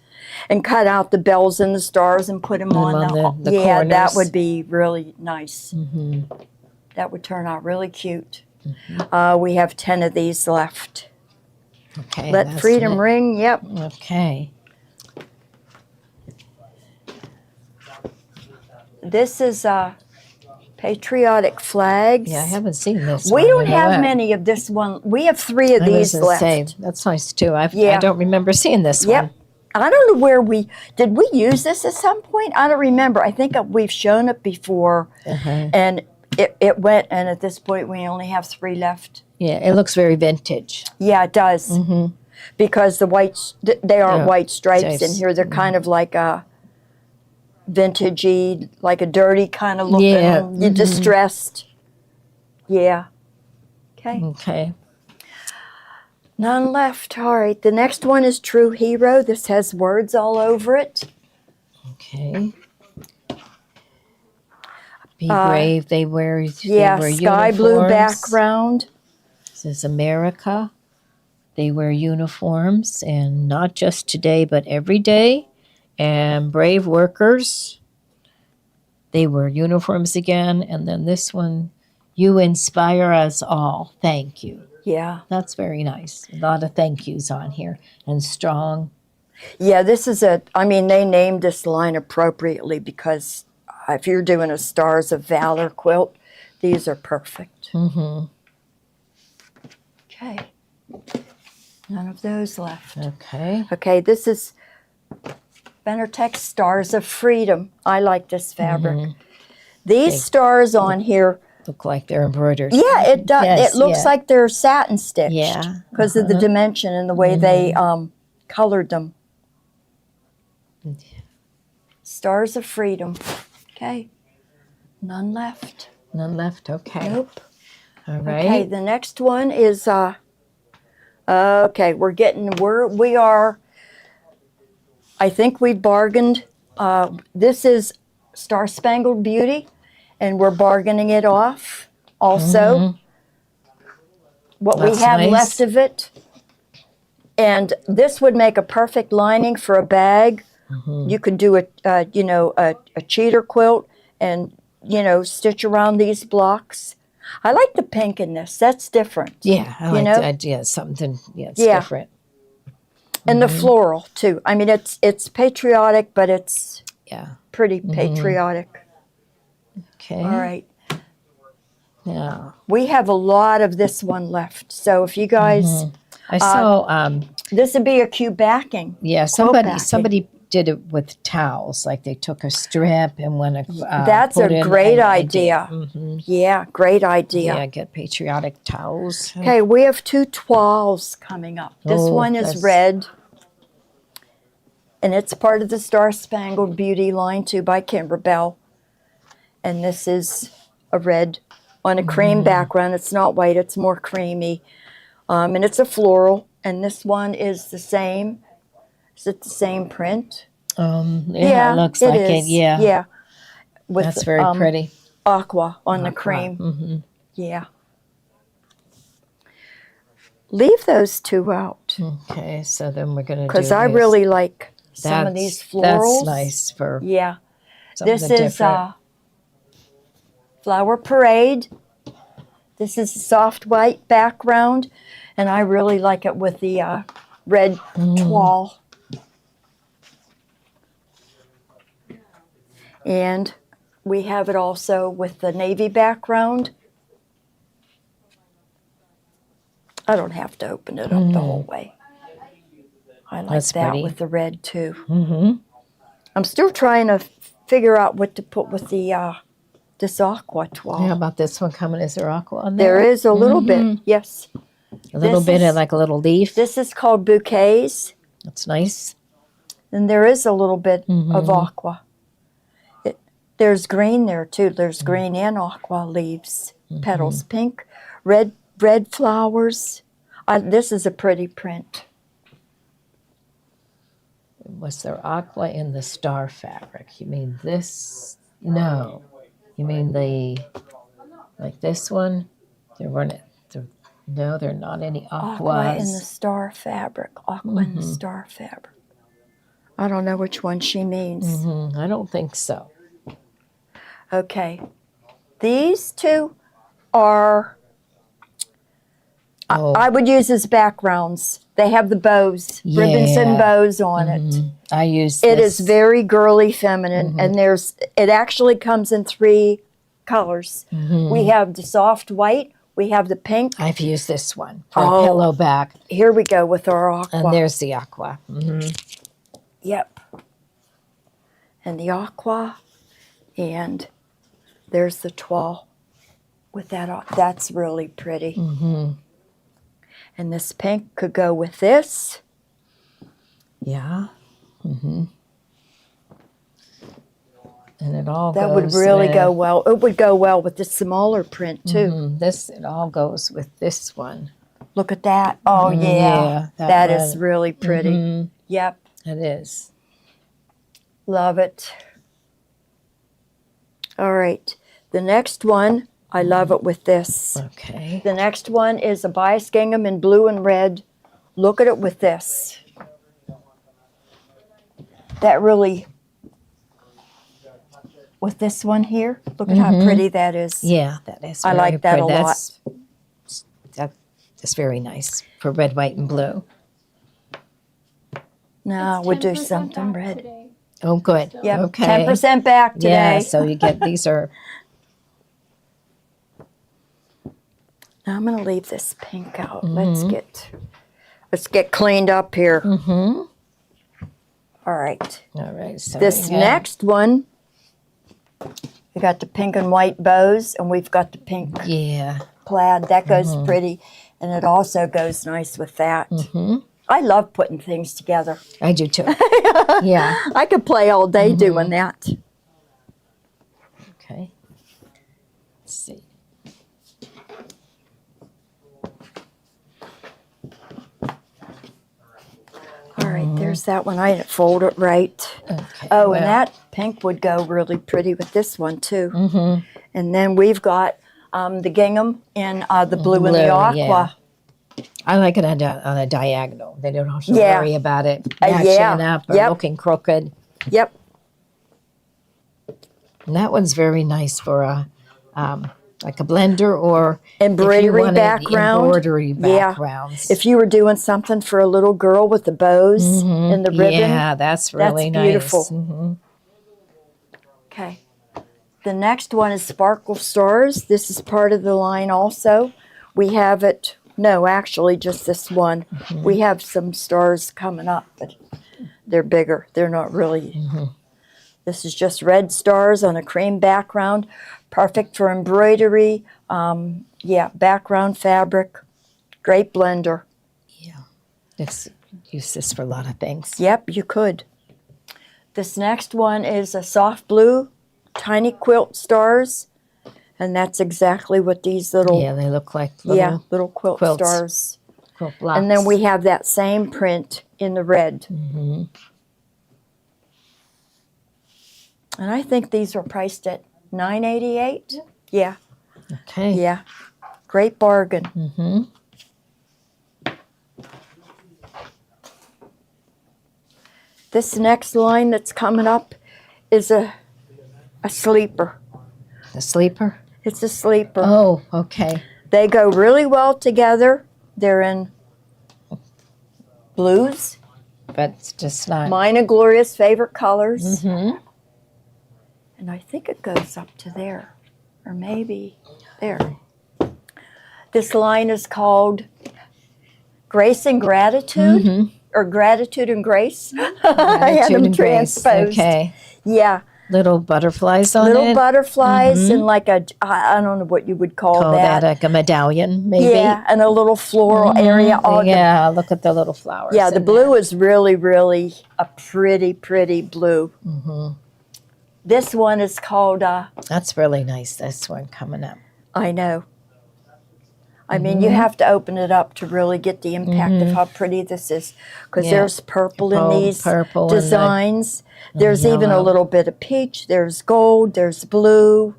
And cut out the bells and the stars and put them them on, on the yeah. That corners. would be really nice. That would turn out really cute. We have 10 of these left. Okay. Let that's freedom it. ring. Yep. Okay. This is patriotic flags. Yeah, I haven't seen this. We one. don't You know have what? many of this one. We have 3 of I was these gonna left. say, that's nice too. I Yeah. don't remember seeing this Yep. one. I don't know where did we use this at some point? I don't remember. I think we've shown it before, and it went. And at this point, we only have 3 left. Yeah, it looks very vintage. Yeah, it does. Because the whites, they aren't Yeah, white stripes in stripes. here. They're kind of like a vintagey, like a dirty kind of looking. Yeah, You're distressed. Yeah. Okay. Okay. None left. All right. The next one is True Hero. This has words all over it. Okay. Be brave. They wear. Yeah, they wear sky blue uniforms. background. This is America. They wear uniforms, and not just today, but every day. And brave workers. They wear uniforms again. And then this one, you inspire us all. Thank you. Yeah. That's very nice. A lot of thank yous on here. And strong. Yeah, this is I mean, they named this line appropriately because if you're doing a Stars of Valor quilt, these are perfect. Okay. None of those left. Okay. Okay, this is Benartec Stars of Freedom. I like this fabric. These stars on here, Look like they're embroidered. yeah, it does. Yes, it looks yeah. like they're satin stitched. Yeah, because of the dimension and the way they colored them. Stars of Freedom. Okay. None left. None left. Okay. Nope. All right. Okay, the next one is okay, we are I think we bargained this is Star Spangled Beauty, and we're bargaining it off also. What we That's have nice. left of it. And this would make a perfect lining for a bag. You could do a cheater quilt and stitch around these blocks. I like the pink in this. That's different. Yeah, I like know? that. Yeah, something. Yeah, it's Yeah. different. And the floral too. I mean, it's patriotic, but it's Yeah. pretty patriotic. Okay. All right. Yeah. We have a lot of this one left. So if you guys, I saw. this would be a cute backing. Yeah. quilt backing. Somebody did it with towels. Like they took a strip and went. That's a great idea. Yeah, great idea. Yeah. Get patriotic towels. Okay, we have 2 toiles coming up. This Oh, one is that's- red, and it's part of the Star Spangled Beauty line too by Kimberbell. And this is a red on a cream background. It's not white; it's more creamy, and it's a floral. And this one is the same. Is it the same print? Yeah. It looks like it. is. Yeah. Yeah. With That's very pretty. aqua on the cream. Yeah. Leave those 2 out Okay. So then we're gonna do. because I this. really like some of these florals. That's nice for Yeah. something This is different. Flower Parade. This is a soft white background, and I really like it with the red toile. And we have it also with the navy background. I don't have to open it up the whole way. I like That's that pretty. with the red too. I'm still trying to figure out what to put with the this aqua toile. How about this one coming? Is there aqua on there? There is a little bit, yes. A little this bit is- of like a little leaf. This is called bouquets, That's nice. and there is a little bit of aqua. There's green there too. There's green and aqua leaves, petals, pink, red flowers. This is a pretty print. Was there aqua in the star fabric? You mean this? No. You mean like this one? There weren't. No, there are not any Aqua in the aquas. star fabric. Aqua in the star fabric. I don't know which one she means. I don't think so. Okay. These 2 are, Oh, I would use as backgrounds. They have the bows, ribbons and Yeah. bows on it. I use. It this. is very girly feminine, and it actually comes in 3 colors. We have the soft white, we have the pink. I've used this one for Oh. a pillow back, Here we go with our aqua. and there's the aqua. Yep. And the aqua, and there's the toile with that. That's really pretty. And this pink could go with this. Yeah. And it all That goes would really with, go well. It would go well with the smaller print too. This it all goes with this one. Look at that. Oh yeah, yeah, that that is one. really pretty. Yep, It is. love it. All right, the next one, I love it with this. Okay. The next one is a bias gingham in blue and red. Look at it with this. That really, with this one here, look at how pretty that is. Yeah, that is. I very like that pretty. a lot. That's very nice for red, white, and blue. Now It's we'll do 10% something back red. today. Oh, good. Yep, Okay. 10% back today. Yeah. So you get these are. Now I'm gonna leave this pink out. Let's get cleaned up here. All right. All right. So This we have- next one, we got the pink and white bows, and we've got the pink Yeah. plaid. That goes pretty, and it also goes nice with that. I love putting things together. I do too. Yeah. I could play all day doing that. Okay. Let's see. All right, there's that one. I didn't fold it right. Okay. Oh, well, and that pink would go really pretty with this one too. And then we've got the gingham in the blue and Blue, the aqua. yeah. I like it on a diagonal. They don't have to Yeah. worry about it matching yeah. up or Yep. looking crooked. Yep. And that one's very nice for a like a blender or if you Embroidery wanted background. Embroidery Yeah. backgrounds. If you were doing something for a little girl with the bows and the ribbon. Yeah, that's really beautiful. nice. Okay. The next one is Sparkle Stars. This is part of the line also. We have it, no, actually just this one. We have some stars coming up, but they're bigger. They're not really. This is just red stars on a cream background. Perfect for embroidery. Yeah, background fabric. Great blender. It's use this for a lot of things. Yep, you could. This next one is a soft blue, tiny quilt stars. And that's exactly what these little, Yeah, they look like little little quilt quilts. stars. quilt blocks. And then we have that same print in the red. And I think these are priced at $9.88. Yeah, Okay. yeah. Great bargain. This next line that's coming up is a sleeper. The sleeper. It's a sleeper. Oh, okay. They go really well together. They're in blues. But it's just not. Mine and Gloria's favorite colors. And I think it goes up to there. Or maybe there. This line is called Grace and Gratitude. Or Gratitude and Grace. I had Gratitude them and grace. transposed. Okay. Yeah. Little butterflies on Little it. butterflies and like a, I don't know what you would call Call that like a medallion, maybe. Yeah, and a little floral area. All the- Yeah, look at the little flowers. yeah, the in blue there. is really, really a pretty, pretty blue. This one is called, That's really nice. This one coming up. I know. I mean, you have to open it up to really get the impact of how pretty this is. Because Yeah. there's purple in these purple and the designs. There's even a yellow. little bit of peach. There's gold. There's blue.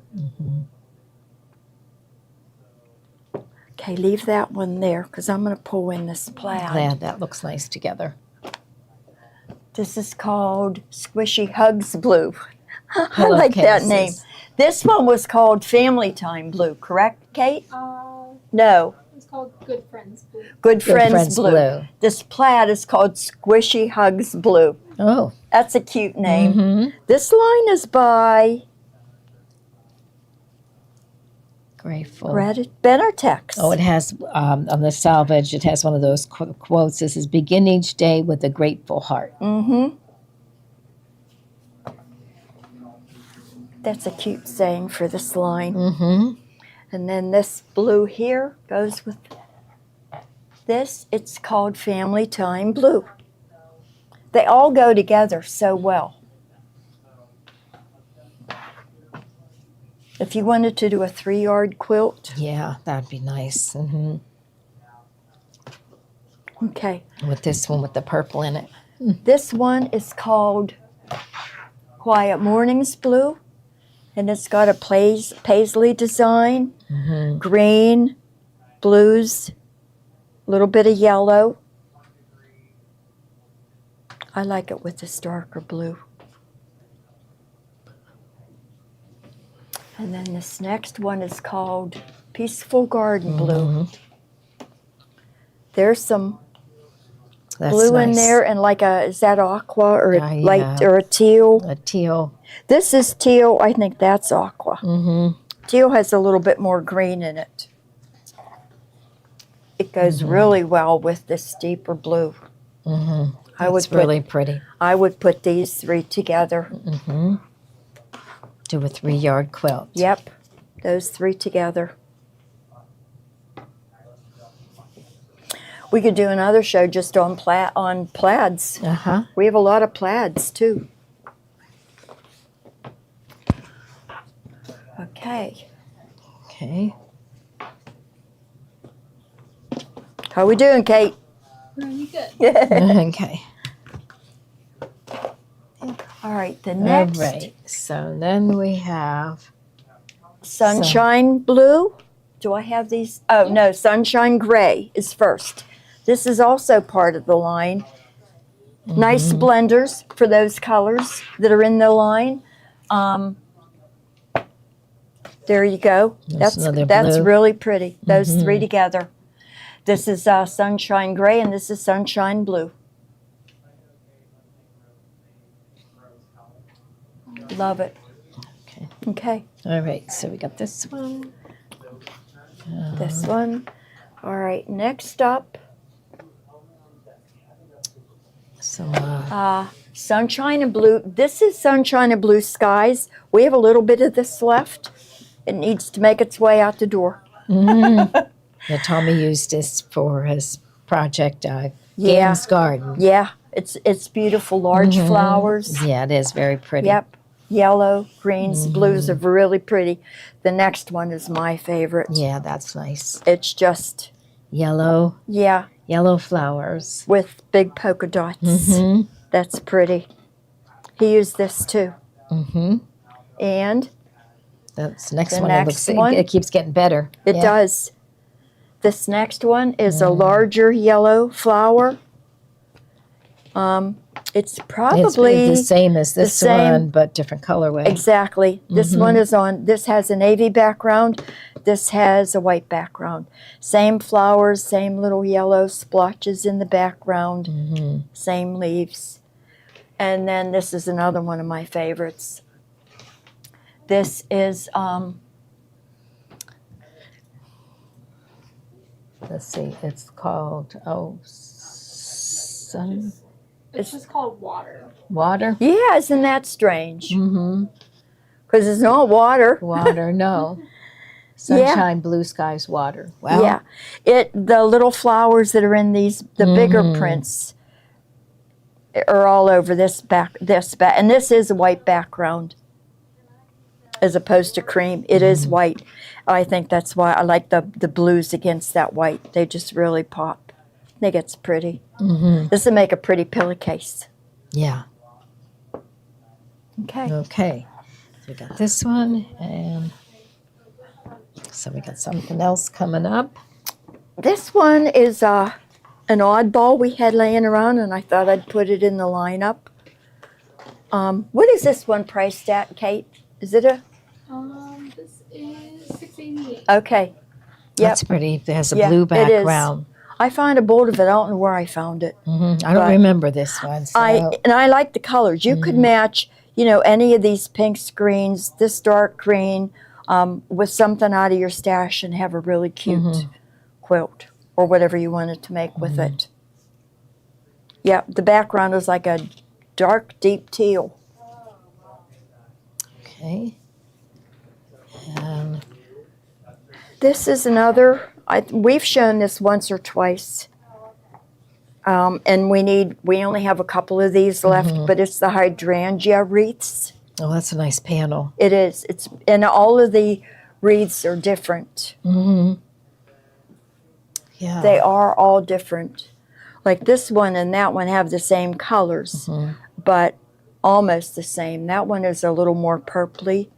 Okay, leave that one there because I'm going to pull in this plaid. Glad that looks nice together. This is called Squishy Hugs Blue. I like that Pillowcases. name. This one was called Family Time Blue, correct, Kate? No, It's called Good Friends Blue. Good Friends, Friends Blue. Blue. This plaid is called Squishy Hugs Blue. Oh. That's a cute name. This line is by Grateful. Benartex. Oh, it has on the salvage. It has one of those quotes. This is begin each day with a grateful heart. That's a cute saying for this line. And then this blue here goes with this. It's called Family Time Blue. They all go together so well. If you wanted to do a 3-yard quilt, Yeah, that'd be nice. okay. With this one with the purple in it. This one is called Quiet Mornings Blue, and it's got a paisley design, green, blues, a little bit of yellow. I like it with this darker blue. And then this next one is called Peaceful Garden Blue. There's some That's blue in nice. there and like a, is that aqua or a Yeah. light or a teal? A teal. This is teal. I think that's aqua. Teal has a little bit more green in it. It goes really well with this deeper blue. I would It's really pretty. I would put these 3 together. Do a 3-yard quilt. Yep, those 3 together. We could do another show just on plaids. We have a lot of plaids too. Okay, Okay. how we doing, Kate? Really good. Okay. All right, the All next right. So then we have Sunshine Blue. Do I have these? Oh, no, Sunshine Gray is first. This is also part of the line. Nice blenders for those colors that are in the line. There you go. There's another That's blue. really pretty. Those three together. This is Sunshine Gray, and this is Sunshine Blue. Love it. Okay. Okay, All right, so we got this one. this one. All right, next up, Some Sunshine and Blue. This is Sunshine and Blue Skies. We have a little bit of this left. It needs to make its way out the door. yeah, Tommy used this for his project, Yeah. Games Garden. Yeah, it's beautiful. Large flowers. Yeah, it is very pretty. Yep. Yellow, greens, blues are really pretty. The next one is my favorite. Yeah, that's nice. It's just, Yellow flowers. with big polka dots. That's pretty. He used this too. And That's next The one. next It one? it keeps getting better. it Yeah. does. This next one is a larger yellow flower. It's It's probably the same as this same- one, but different colorway. exactly. This one is on, this has a navy background. This has a white background. Same flowers, same little yellow splotches in the background, same leaves. And then this is another one of my favorites. This is, Let's see. It's called sun It's just called water. water. yeah, isn't that strange? Mm-hmm. Because it's not water. Water. No. Sunshine, blue skies, water. Wow. Yeah, the little flowers that are in these, the bigger prints, are all over this back, and this is a white background, as opposed to cream. It is white. I think that's why I like the blues against that white. They just really pop. I think it's pretty. This would make a pretty pillowcase. Yeah. Okay. Okay. So we got this one, and so we got something else coming up. This one is an oddball we had laying around, and I thought I'd put it in the lineup. What is this one priced at, Kate? Is it a? This is $6.88. Okay. Yep. That's pretty. It has a Yeah, blue it is. background. I found a bolt of it. I don't know where I found it. I don't But remember this one. So. I like the colors. You could match, any of these pinks, greens, this dark green, with something out of your stash and have a really cute quilt or whatever you wanted to make with it. Yeah, the background is like a dark, deep teal. Okay. And This is another. We've shown this once or twice, and we only have a couple of these left. But it's the hydrangea wreaths. oh, that's a nice panel. It is. And all of the wreaths are different. Yeah. They are all different. Like this one and that one have the same colors, but almost the same. That one is a little more purpley.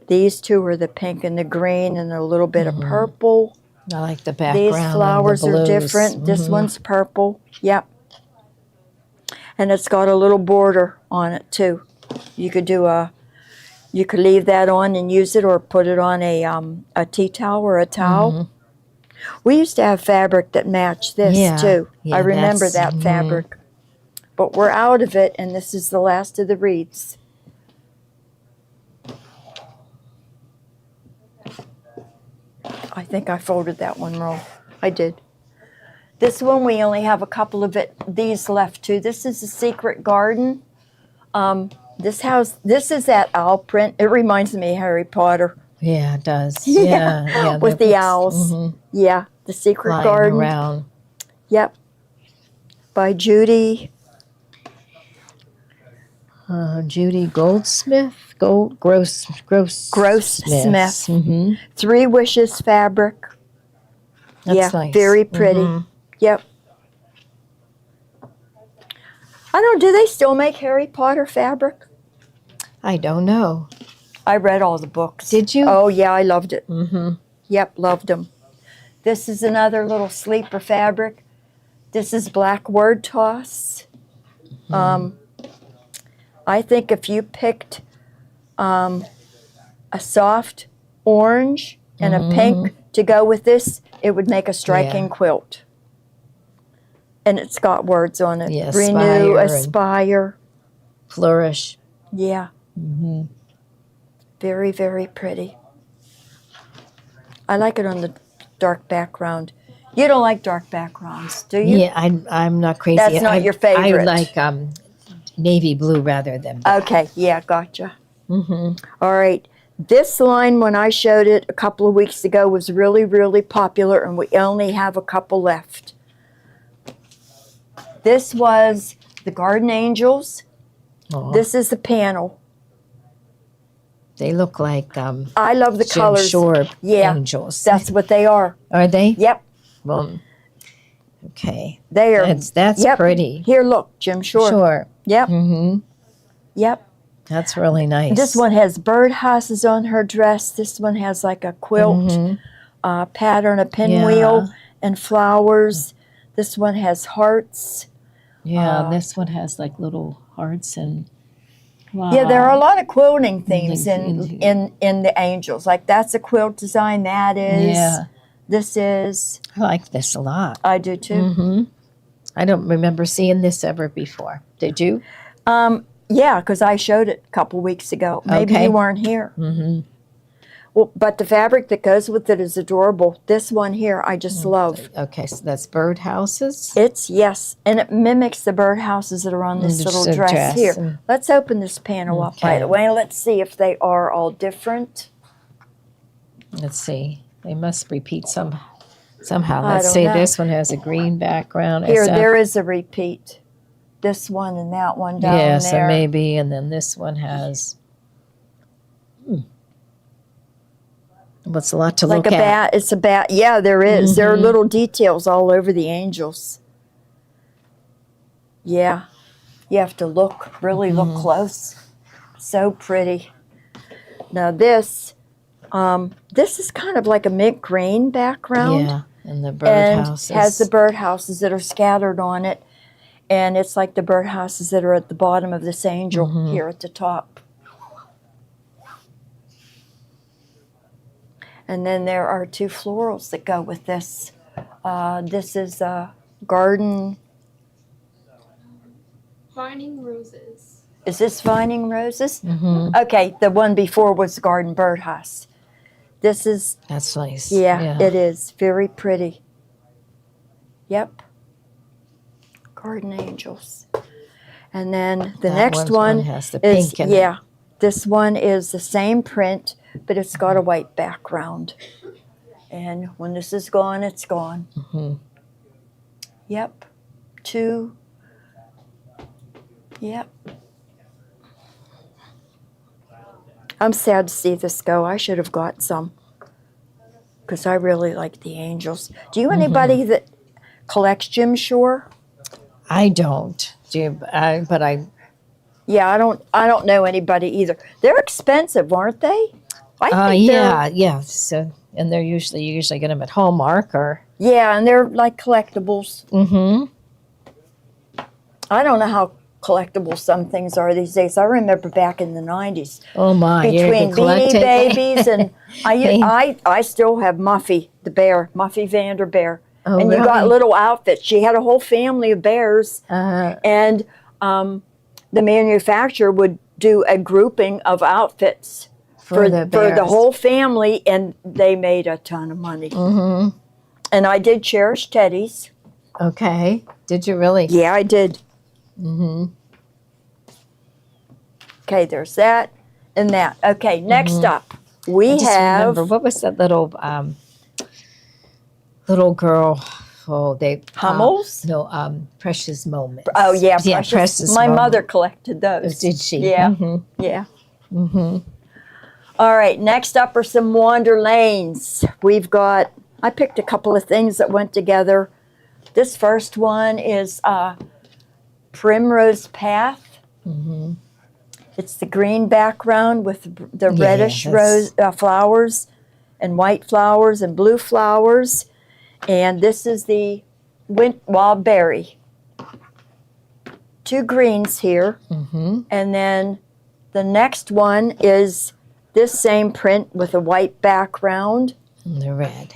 These two are the pink and the green and a little bit of purple. I like the background. These flowers and the are blues. different. This one's purple. Yep. And it's got a little border on it too. You could you could leave that on and use it, or put it on a tea towel or a towel. We used to have fabric that matched this Yeah. too. Yeah, I remember that's- that fabric. But we're out of it, and this is the last of the wreaths. I think I folded that one wrong. I did. This one, we only have a couple of these left too. This is the Secret Garden. This is that owl print. It reminds me of Harry Potter. Yeah, it does. Yeah, Yeah. with the owls. Yeah, the Secret Flying Garden. around. Yep. By Judy. Judy Goldsmith. Grossmith. Smith. 3 Wishes fabric. That's yeah, nice. very pretty. Yep. I don't. Do they still make Harry Potter fabric? I don't know. I read all the books. Did you? Oh yeah, I loved it. Yep, loved them. This is another little sleeper fabric. This is black word toss. I think if you picked a soft orange and a pink to go with this, it would make a striking Yeah. quilt. And it's got words on it. Yeah, Renew, aspire and- aspire. Flourish. Yeah. Very, very pretty. I like it on the dark background. You don't like dark backgrounds, do you? Yeah, I'm not crazy. That's not your favorite. I like navy blue rather than black. Okay, yeah, gotcha. All right. This line, when I showed it a couple of weeks ago, was really, really popular, and we only have a couple left. This was the Garden Angels. Aw, This is the panel. they look like I love the Jim colors. Shore Yeah, angels. That's what they are. Are they? Yep, Well, okay. they are. That's Yep. pretty. Here, look, Jim Shore. Sure. Yep, Mm-hmm. yep. That's really nice. This one has birdhouses on her dress. This one has like a quilt pattern, a pinwheel, Yeah. and flowers. This one has hearts. Yeah, this one has like little hearts and. Wow. Yeah, there are a lot of quilting things Mhm. in the angels. Like that's a quilt design. That is. Yeah, This is. I like this a lot. I do too. Mm-hmm. I don't remember seeing this ever before. Did you? Yeah, because I showed it a couple weeks ago. Maybe Okay. you weren't here. Mm-hmm. Well, but the fabric that goes with it is adorable. This one here, I just love. Okay, so that's birdhouses. It's yes, and it mimics the birdhouses that are on this Just little a dress, dress here. and- Let's open this panel up Okay. right away and let's see if they are all different. Let's see. They must repeat somehow. I Let's don't see. know. This one has a green background. Here, SF. there is a repeat. This one and that one down Yeah, there. so maybe, and then this one has. What's a lot to like look a at? bat. It's a bat. Yeah, there is. There Mm-hmm. are little details all over the angels. Yeah, you have to look, really Mm-hmm. look close. So pretty. Now this is kind of like a mint green background. Yeah, and the And birdhouses. has the birdhouses that are scattered on it. And it's like the birdhouses that are at the bottom of this angel Mm-hmm. here at the top. And then there are two florals that go with this. This is garden. Vining roses. Is this vining roses? Mm-hmm. Okay, the one before was garden birdhouse. This is, That's nice. yeah, it is very pretty. Yep. Garden angels. And then the That next one one has the is, pink in it. yeah, this one is the same print, but it's got a white background. And when this is gone, it's gone. Mm-hmm. Yep. Two. Yep. I'm sad to see this go. I should have got some because I really like the angels. Do you anybody that collects Jim Shore? I don't. But I. Yeah, I don't know anybody either. They're expensive, aren't they? I think they're- Yeah. So, and they're you usually get them at Hallmark or. Yeah, and they're like collectibles. Mm-hmm. I don't know how collectible some things are these days. I remember back in the 90s Oh my! you're between Beanie collecting. Babies and I still have Muffy the bear, Muffy Vanderbear. Oh, And you got really? little outfits. She had a whole family of bears, and the manufacturer would do a grouping of outfits for the bears. whole family, and they made a ton of money. Mm-hmm. And I did cherish teddies. Okay. Did you really? Yeah, I did. Mm-hmm. Okay, there's that and that. Okay, next up we I just have remember what was that little girl? Oh, they Hummels? No, Precious Moments. Oh yeah, yeah, Precious. Precious. My Moments. mother collected those. Did she? Yeah. Mm-hmm. Yeah. Mm-hmm. All right, next up are some Wander Lanes. We've got, I picked a couple of things that went together. This first one is Primrose Path. Mm-hmm. It's the green background with the Yeah, reddish that's- rose flowers and white flowers and blue flowers. And this is the wild berry. Two greens here. Mm-hmm. And then the next one is this same print with a white background. And the red.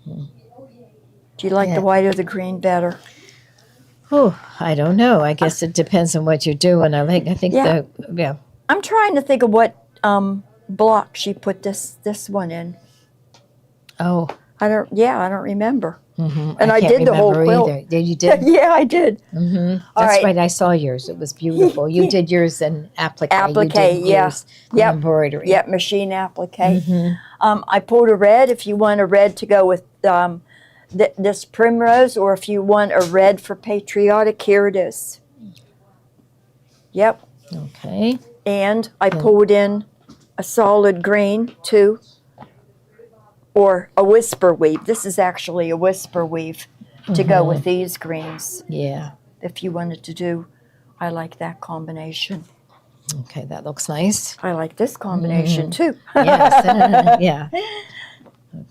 Do you like Yeah. the white or the green better? Oh, I don't know. I guess it depends on what you're doing. I think Yeah. yeah. I'm trying to think of what block she put this one in. Oh, I don't remember. and I did the whole quilt. either. Yeah, you did. Yeah, I did. That's All right. right. I saw yours. It was beautiful. You did yours in applique. Applique, You didn't yeah. use Yep. embroidery. Yep, machine applique. I pulled a red if you want a red to go with this primrose, or if you want a red for patriotic, here it is. Yep. Okay. And I pulled in a solid green too, or a whisper weave. This is actually a whisper weave to go with these greens. Yeah. If you wanted to do, I like that combination. Okay, that looks nice. I like this combination too. Yes. Yeah.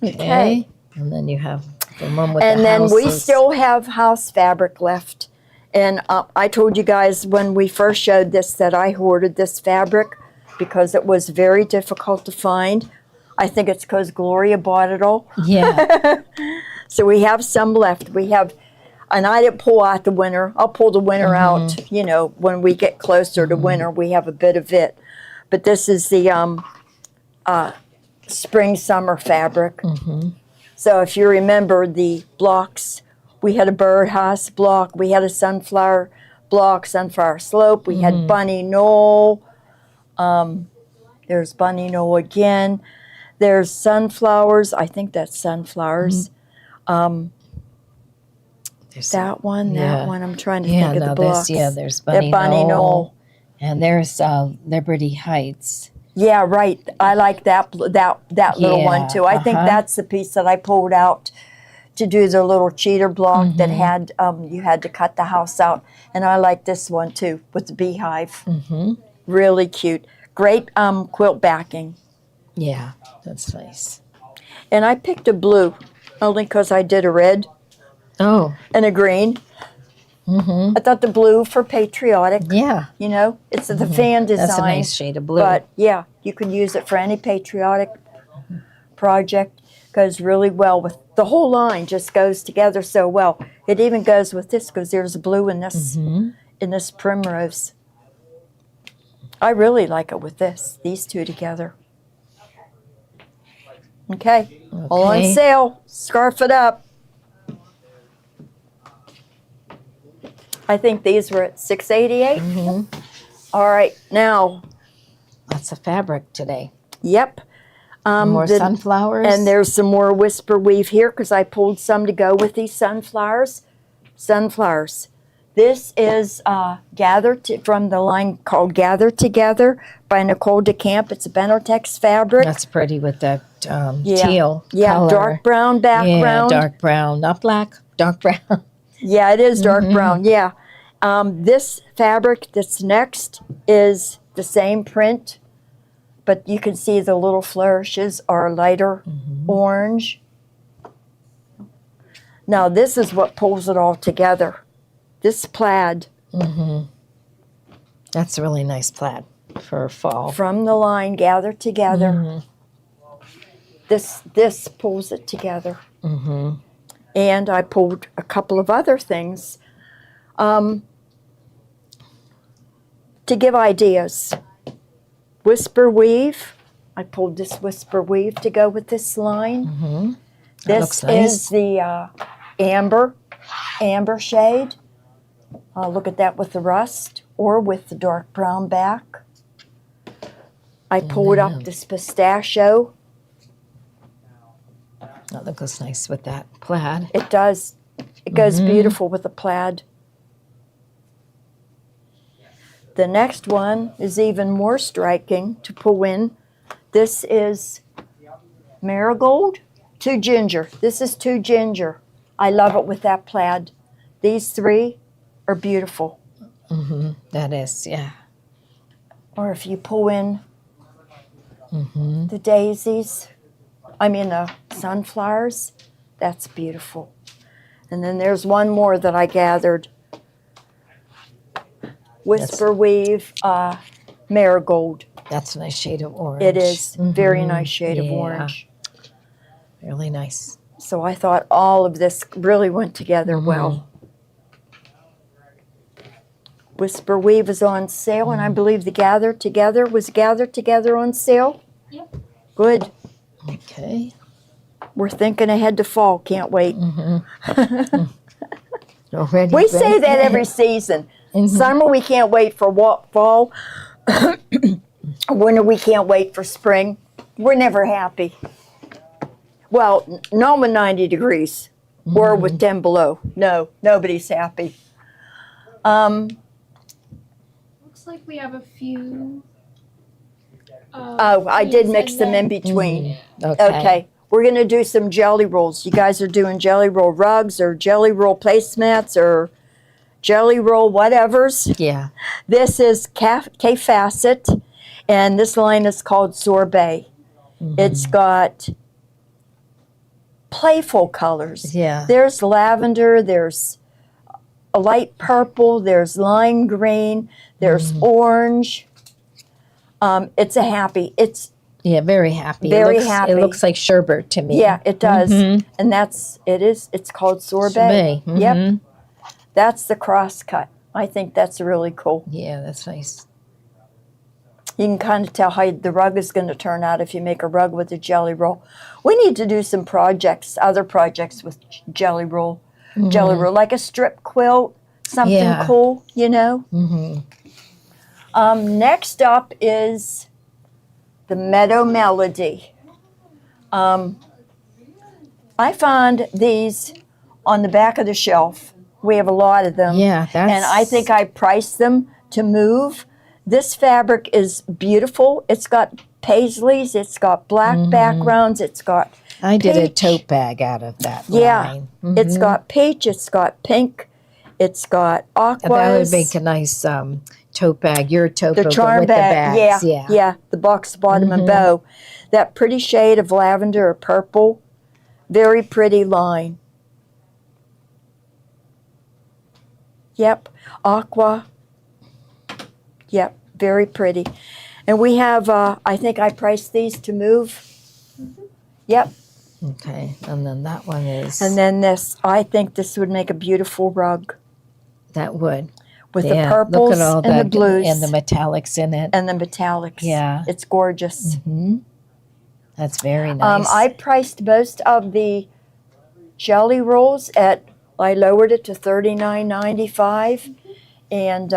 Okay. Okay. And then you have the one with And the then we houses. still have house fabric left. And I told you guys when we first showed this that I hoarded this fabric because it was very difficult to find. I think it's because Gloria bought it all. Yeah. So we have some left. We have, and I didn't pull out the winter. I'll pull the winter out, you know, when we get closer to winter. We have a bit of it. But this is the spring summer fabric. So if you remember the blocks, we had a birdhouse block, we had a sunflower block, sunflower slope, we had bunny knoll. There's bunny knoll again. There's sunflowers. I think that's sunflowers. There's That one, Yeah. that one. I'm trying to yeah, think of no, the blocks. there's They're Bunny, Knoll. knoll. And there's Liberty Heights. Yeah, right. I like that little one Yeah, too. I think uh-huh. that's the piece that I pulled out to do the little cheater block that had you had to cut the house out, and I like this one too with the beehive. Really cute. Great quilt backing. Yeah, that's nice. And I picked a blue only because I did a red Oh, and a green. I thought the blue for patriotic. yeah. You know, it's the fan design. That's a nice shade of blue. But yeah, you can use it for any patriotic project. Goes really well with the whole line. Just goes together so well. It even goes with this because there's blue in this primrose. I really like it with these two together. Okay, all on Okay. sale. Scarf it up. I think these were at $6.88. All right, now, Lots of fabric today. yep. More sunflowers. And there's some more whisper weave here because I pulled some to go with these sunflowers. Sunflowers. This is from the line called Gather Together by Nicole DeCamp. It's a Benartex fabric. That's pretty with that Yeah. teal Yeah, color. dark brown Yeah, background. dark brown, not black, dark brown. Yeah, it is dark brown. Yeah. This fabric that's next is the same print, but you can see the little flourishes are lighter orange. Now, this is what pulls it all together. This plaid That's a really nice plaid for fall. from the line Gather Together. This pulls it together. And I pulled a couple of other things to give ideas. Whisper weave. I pulled this whisper weave to go with this line. That This looks nice. is the amber shade. Look at that with the rust or with the dark brown back. I pulled up this pistachio. That looks nice with that plaid. It does. It goes beautiful with the plaid. The next one is even more striking to pull in. This is marigold to ginger. This is to ginger. I love it with that plaid. These three are beautiful. That is, yeah. Or if you pull in the daisies, the sunflowers, that's beautiful. And then there's one more that I gathered. Whisper weave marigold. That's a nice shade of orange. It is very Mhm. nice shade of Yeah. orange. Really nice. So I thought all of this really went together well. Whisper Weave is on sale, and I believe the Gather Together was Gather Together on sale. Yep. Good. Okay. We're thinking ahead to fall. Can't wait. Already. We say that every season. Summer, we can't wait for fall. Winter, we can't wait for spring. We're never happy. Well, Noma 90 degrees. We're with 10 below. No, nobody's happy. Looks like we have a few. Oh, I did things mix and them in then- between. Okay. Okay. We're going to do some jelly rolls. You guys are doing jelly roll rugs or jelly roll placemats or jelly roll whatevers. Yeah. This is K-Facet, and this line is called Sorbet. It's got playful colors. Yeah. There's lavender, there's a light purple, there's lime green, there's orange. It's a happy. It's Yeah. Very happy. Very it looks, happy. It looks like sherbet to me. yeah, it does, Mhm. and it's called sorbet. Sorbet. Yep, Mhm. that's the cross cut. I think that's really cool. Yeah, that's nice. You can kind of tell how the rug is going to turn out if you make a rug with a jelly roll. We need to do some other projects with jelly roll, like a strip quilt, something Yeah. cool, you know. Next up is the Meadow Melody. I found these on the back of the shelf. We have a lot of them. Yeah, that's. And I think I priced them to move. This fabric is beautiful. It's got paisleys. It's got black backgrounds. It's got I did a peach. tote bag out of that Yeah. line. It's got peach. It's got pink. It's got aquas. That would make a nice tote bag. Your tote The bag charm with bag. the bags. Yeah. The box bottom and bow. That pretty shade of lavender or purple. Very pretty line. Yep. Aqua. Yep. Very pretty. And we have, I think I priced these to move. Yep. Okay, and then that one is. And then this, I think this would make a beautiful rug that would. with Yeah, the purples look at all and the that blues and the metallics in it. and the metallics. Yeah. It's gorgeous. That's very nice. I priced most of the jelly rolls I lowered it to $39.95, and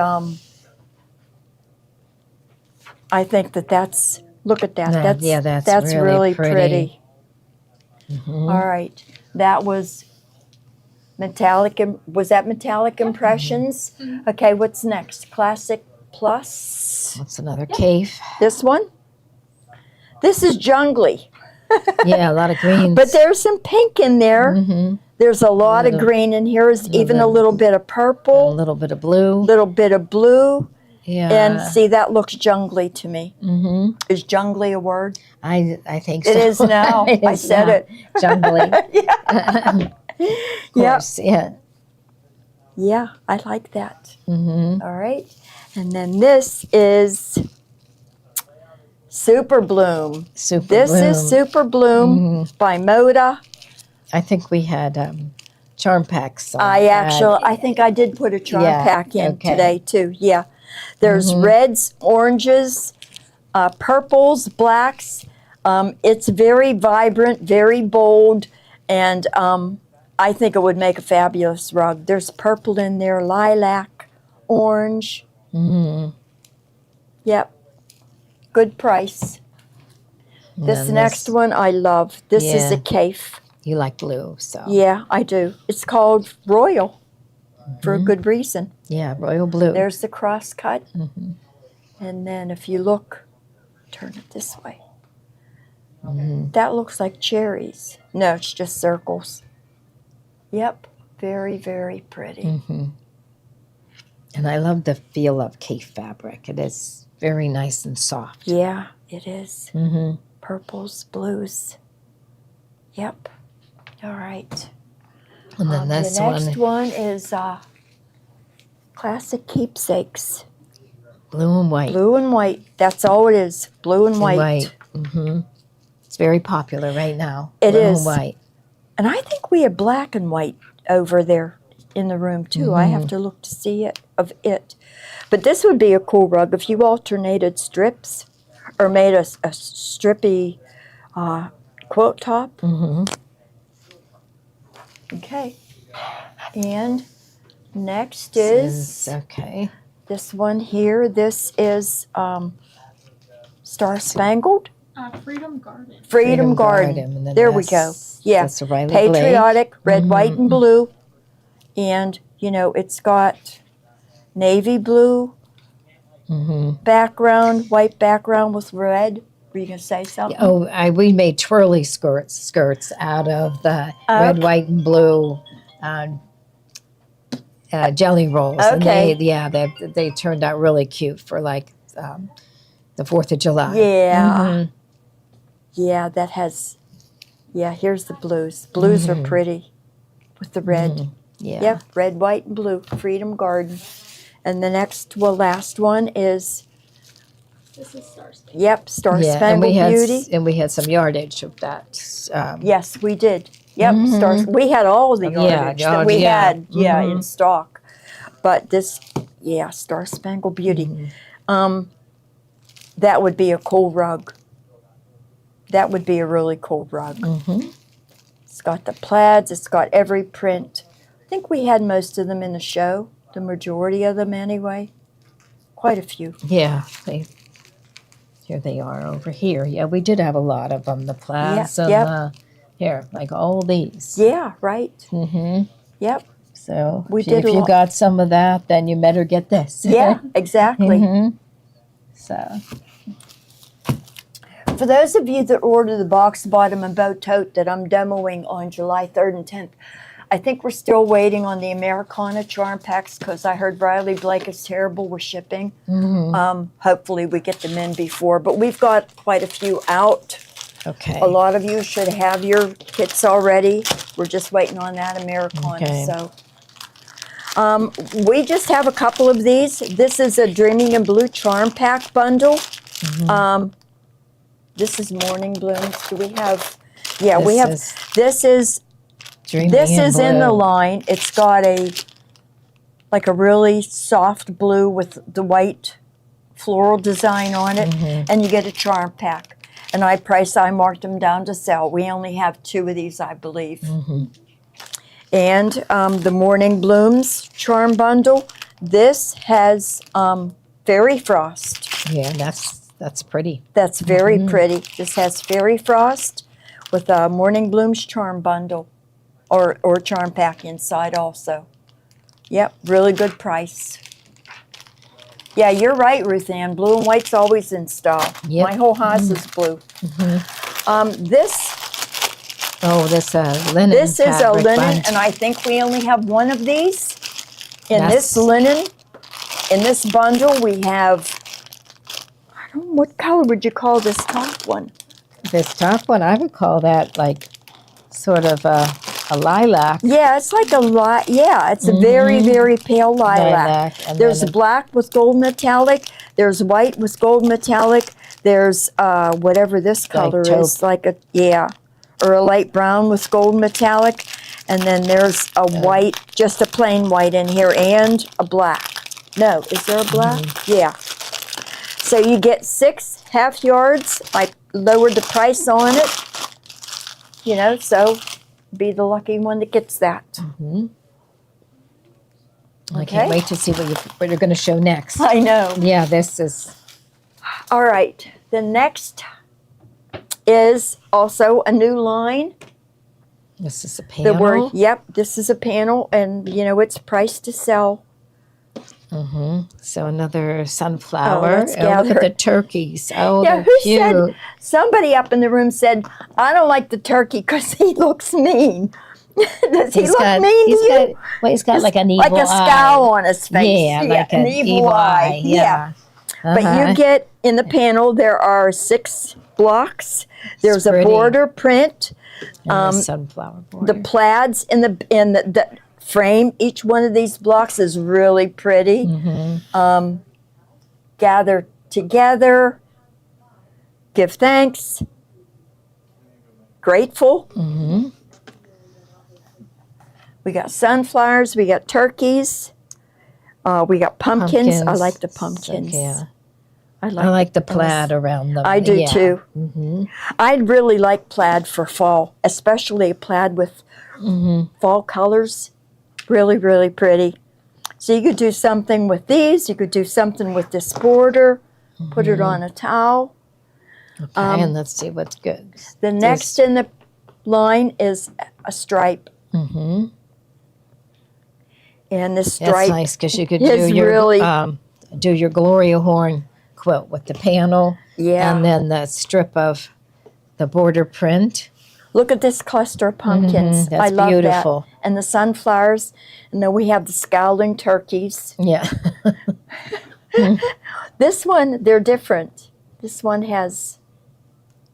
I think that's. Look at that. Yeah, that's really really pretty. pretty. All right, that was metallic. Was that Metallic Impressions? Okay, what's next? Classic Plus. That's another cave. This one. This is jungly. Yeah, a lot of greens. But there's some pink in there. There's a lot of green in here. There's even a little bit of a purple, little bit of blue. little bit of blue. Yeah. And see, that looks jungly to me. Is jungly a word? I think so. It is now. It I is said now. it. Jungly. Of course, yeah. Yeah, I like that. All right. And then this is Super Bloom. Super This Bloom. is Super Bloom by Moda. I think we had charm packs. On I think I did put a charm Yeah, pack in okay. today too. Yeah. There's reds, oranges, purples, blacks. It's very vibrant, very bold, and I think it would make a fabulous rug. There's purple in there, lilac, orange. Yep. Good price. This then next this- one I love. This is Yeah. a cafe. You like blue, so. Yeah, I do. It's called Royal for a good reason. Yeah, royal blue. There's the cross cut. And then if you look, turn it this way. That looks like cherries. No, it's just circles. Yep, very, very pretty. And I love the feel of cave fabric. It is very nice and soft. Yeah, it is. Purples, blues. Yep. All right. And then The this next one. one is Classic Keepsakes. Blue and white. Blue and white. That's all it is. Blue and white. White. Hmm. It's very popular right now. It Blue is. and white. And I think we have black and white over there in the room too. I have to look to see it of it. But this would be a cool rug if you alternated strips or made a strippy quilt top. Hmm. Okay. And next is Okay. this one here. This is Star Spangled Freedom Garden. Freedom Garden. And then There we go. Yeah. That's a Riley Blake. Patriotic, red, white, and blue. And, you know, it's got navy blue background, white background with red. Were you going to say something? Oh, we made twirly skirts out of the red, white, and blue jelly rolls. Okay. And they turned out really cute for like the 4th of July. Yeah. Yeah, that has, here's the blues. Blues are pretty with the red. Yeah. Yep, red, white, and blue. Freedom Garden. And the last one is, This is Star Spangled. yep, Star Yeah, Spangled Beauty. and we had some yardage of that. Yes, we did. Yep, we had all the yardage that we had, in stock. But this, Star Spangled Beauty. That would be a cool rug. That would be a really cool rug. It's got the plaids. It's got every print. I think we had most of them in the show. The majority of them, anyway. Quite a few. Yeah, here they are over here. Yeah, we did have a lot of them. The plaids and here, like all these. Yeah, right. Mm-hmm. Yep. So We if did a you lot. got some of that, then you better get this. Yeah, exactly. So For those of you that order the box bottom and bow tote that I'm demoing on July 3rd and 10th, I think we're still waiting on the Americana charm packs because I heard Riley Blake is terrible with shipping. Hopefully we get them in before, but we've got quite a few out. okay. A lot of you should have your kits already. We're just waiting on that Americana. Okay. So we just have a couple of these. This is a Dreaming in Blue charm pack bundle. This is Morning Blooms. Do we have? Yeah, we have. This is Dreaming this is in the Blue. line. It's got a really soft blue with the white floral design on it, and you get a charm pack. And I marked them down to sell. We only have 2 of these, I believe. And the Morning Blooms charm bundle. This has Fairy Frost. Yeah, that's pretty. That's very pretty. This has Fairy Frost with a Morning Blooms charm bundle or charm pack inside also. Yep, really good price. Yeah, you're right, Ruth Ann. Blue and white's always in style. Yep. My whole house is blue. This linen. This is a fabric linen, bunch. and I think we only have one of these. In That's- this linen, in this bundle, we have, I don't know, what color would you call this top one? This top one, I would call that like sort of a lilac. Yeah, it's like it's a very, very pale lilac. And There's then black with gold metallic. There's white with gold metallic. There's whatever this color is, like or a light brown with gold metallic. And then there's a white, just a plain white in here, and a black. No, is there a black? Yeah. So you get 6 half yards. I lowered the price on it. You know, so be the lucky one that gets that. I can't wait to see what you're going to show next. I know. Yeah, this is. All right. The next is also a new line. This is a panel. The word, yep, this is a panel, and you know it's priced to sell. So another sunflower. let's Look at gather. the turkeys. Oh, Yeah, they're who cute. said? Somebody up in the room said, "I don't like the turkey because he looks mean." Does he look mean to you? He's got like an evil Like a scowl on his face. Yeah, like an evil eye. Yeah. But you get in the panel. There are 6 blocks. There's a pretty. border print. And the sunflower border. The plaids in the frame. Each one of these blocks is really pretty. gather together, give thanks, grateful. Mm-hmm. We got sunflowers, we got turkeys, we got pumpkins. I like the pumpkins. Yeah. I I like the those. plaid around them. I do yeah. too. Mm-hmm. I'd really like plaid for fall, especially a plaid with fall colors. Really, really pretty. So you could do something with these. You could do something with this border. Put it on a towel. Okay, Um, and let's see what's good. The next in the line is a stripe. Mm-hmm. And this That's stripe nice because you could is do your really- do your Gloria Horn quilt with the panel yeah. and then the strip of the border print. Look at this cluster of pumpkins. That's I love beautiful. that. And the sunflowers. And then we have the scowling turkeys. Yeah. This one, they're different. This one has,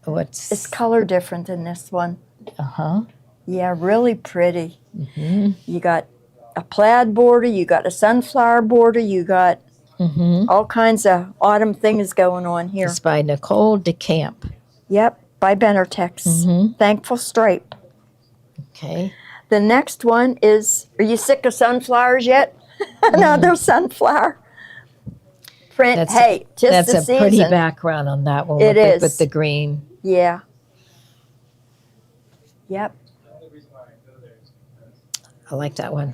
What's it's color different than this one. uh-huh. Yeah, really pretty. Mm-hmm. You got a plaid border, you got a sunflower border, you got Mm-hmm. all kinds of autumn things going on here. It's by Nicole DeCamp. Yep, by Benartex. Mm-hmm. Thankful Stripe. Okay. The next one is, are you sick of sunflowers yet? Another sunflower print. That's- Hey, just That's the a season. pretty background on that one. It with is. the green. Yeah. Yep. I like that one.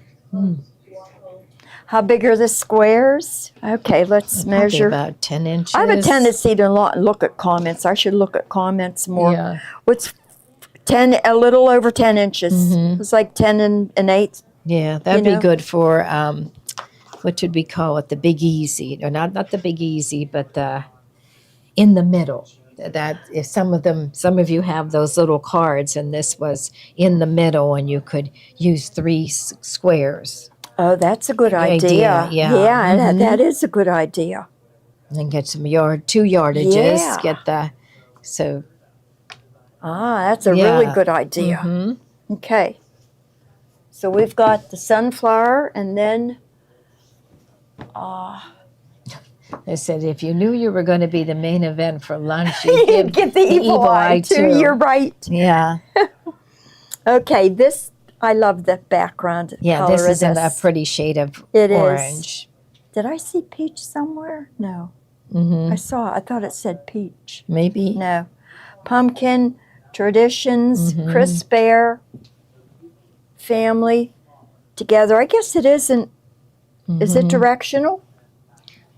How big are the squares? Okay, let's Probably measure. about 10 inches. I have a tendency to look at comments. I should look at comments more. Yeah. What's 10? A little over 10 inches. It's like 10 and 8. Yeah, that'd You be know? good for what should we call it? The Big Easy, or not the Big Easy, but the in the middle. That if some of you have those little cards, and this was in the middle, and you could use 3 squares Oh, that's a good Good idea. idea, yeah. Yeah, that is a good idea. and then get some 2 yardages. Yeah. Get the so Ah, that's a really Yeah. good idea. mhm. Okay. So we've got the sunflower, and then They said if you knew you were going to be the main event for lunch, you'd give the evil eye too. You're right. Yeah, Okay, this, I love the background yeah. color This of is in a this. pretty shade of It is. orange. Did I see peach somewhere? No. Hmm. I thought it said peach. Maybe. No. Pumpkin, traditions, Mm-hmm. Chris Bear, family, together. I guess it isn't. Is it directional?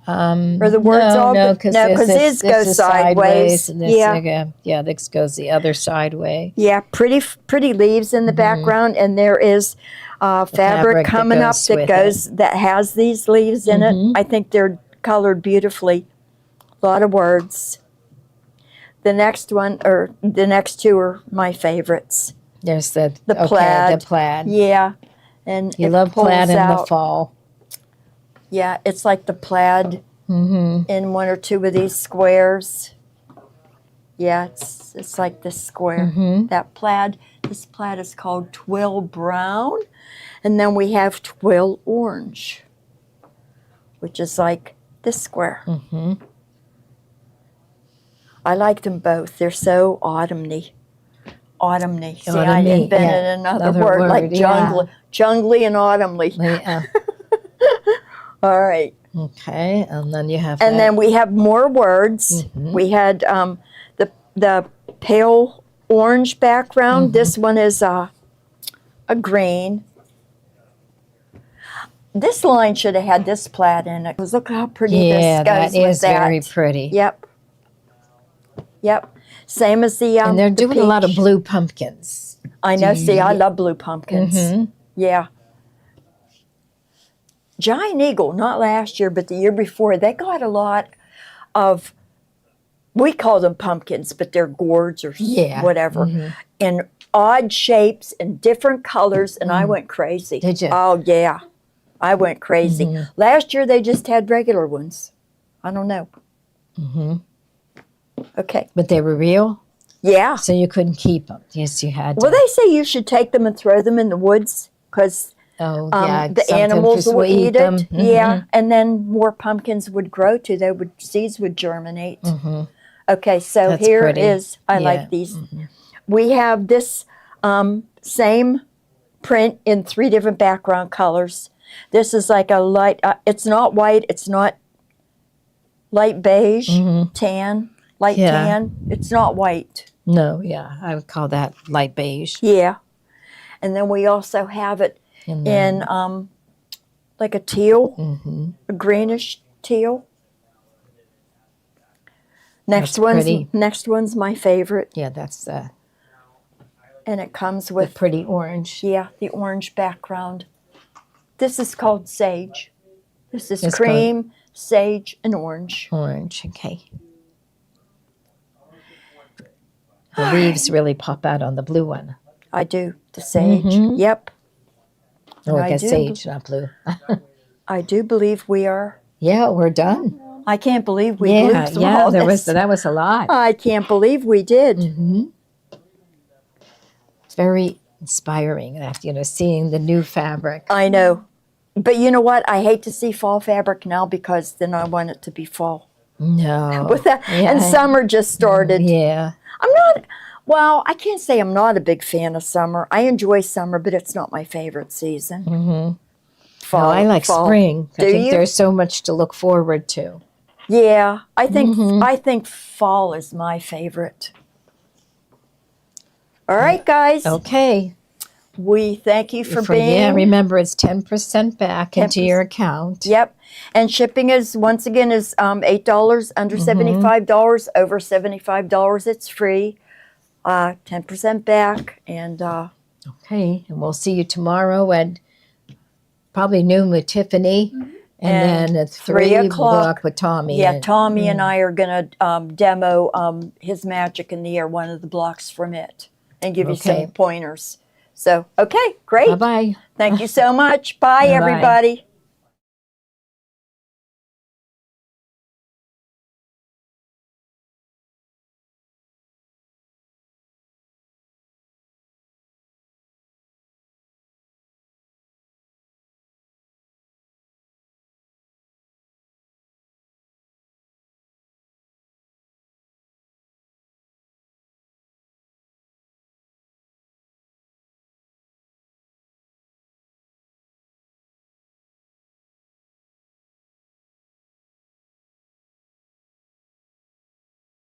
Or the words all no, but- because no, 'cause his goes sideways. and this, Yeah. this goes the other side way. Yeah, pretty leaves in the background, and there is fabric fabric that coming up goes that with goes that has these leaves in it. I think they're colored beautifully. A lot of words. The next one, or the next two, are my favorites. There's the plaid. The plaid. Yeah, and You it love pulls plaid in the out. fall. Yeah, it's like the plaid Mm-hmm. in 1 or 2 of these squares. Yeah, it's like this square. Mm-hmm. That plaid. This plaid is called Twill Brown, and then we have Twill Orange, which is like this square. Mm-hmm. I like them both. They're so autumny. Autumny. See, I Autumny, invented yeah. another Another word, like word, yeah. jungly and autumnly. Yeah. All right. Okay, and then you have. And that. then we have more words. Mm-hmm. We had the pale orange background. Mm-hmm. This one is a green. This line should have had this plaid in it. 'Cause look how pretty yeah, this goes that with is that. very pretty. Yep. Yep. Same as the And they're the doing a lot of peach. blue pumpkins. I know. See, I love blue pumpkins. Mhm. Yeah. Giant Eagle, not last year, but the year before, they got a lot of, we call them pumpkins, but they're gourds or Yeah. whatever, in odd shapes and different colors, and I went crazy. Did you? Oh, yeah. I went crazy. Last year, they just had regular ones. I don't know. Okay. But they were real, Yeah. so you couldn't keep them. Yes, you had to. Well, they say you should take them and throw them in the woods because Oh, yeah. the some animals countries will eat it. them. Mhm. Yeah, and then more pumpkins would grow too. Seeds would germinate. Okay, so That's here pretty. is, I Yeah. like these. We have this same print in 3 different background colors. This is like a light, it's not white, it's not light beige, tan, light Yeah. tan. It's not white. No, yeah. I would call that light beige. Yeah. And then we also have it And then, in like a teal, a greenish teal. That's pretty. Next one's my favorite, yeah, that's the and it comes with pretty orange. the orange background. This is called sage. This is It's cream, sage, and orange. Orange, okay. The leaves really pop out on the blue one. I do the sage. Yep, Oh, I I guess do. sage, not blue. I do believe we are. Yeah, we're done. I can't believe we Yeah, blew through yeah, all this. that was a lot. I can't believe we did. It's very inspiring, seeing the new fabric. I know. But you know what? I hate to see fall fabric now because then I want it to be fall. No. With that, and summer just started. Yeah. I'm not, well, I can't say I'm not a big fan of summer. I enjoy summer, but it's not my favorite season. Fall, Oh, I like fall. spring. I Do think you? there's so much to look forward to. Yeah, I think fall is my favorite. All right, guys. Okay. We thank you for being. Yeah, remember it's 10% back into 10%. your account. Yep. And shipping is, once again, is $8, under $75, over $75, it's free. 10% back. And Okay, and we'll see you tomorrow at probably noon with Tiffany, and then at 3 we'll go o'clock. up with Tommy. yeah, and- Tommy and I are going to demo his Magic in the Air, one of the blocks from it, and give you Okay. some pointers. So, okay, great. Bye-bye. Thank you so much. Bye, Bye-bye. everybody.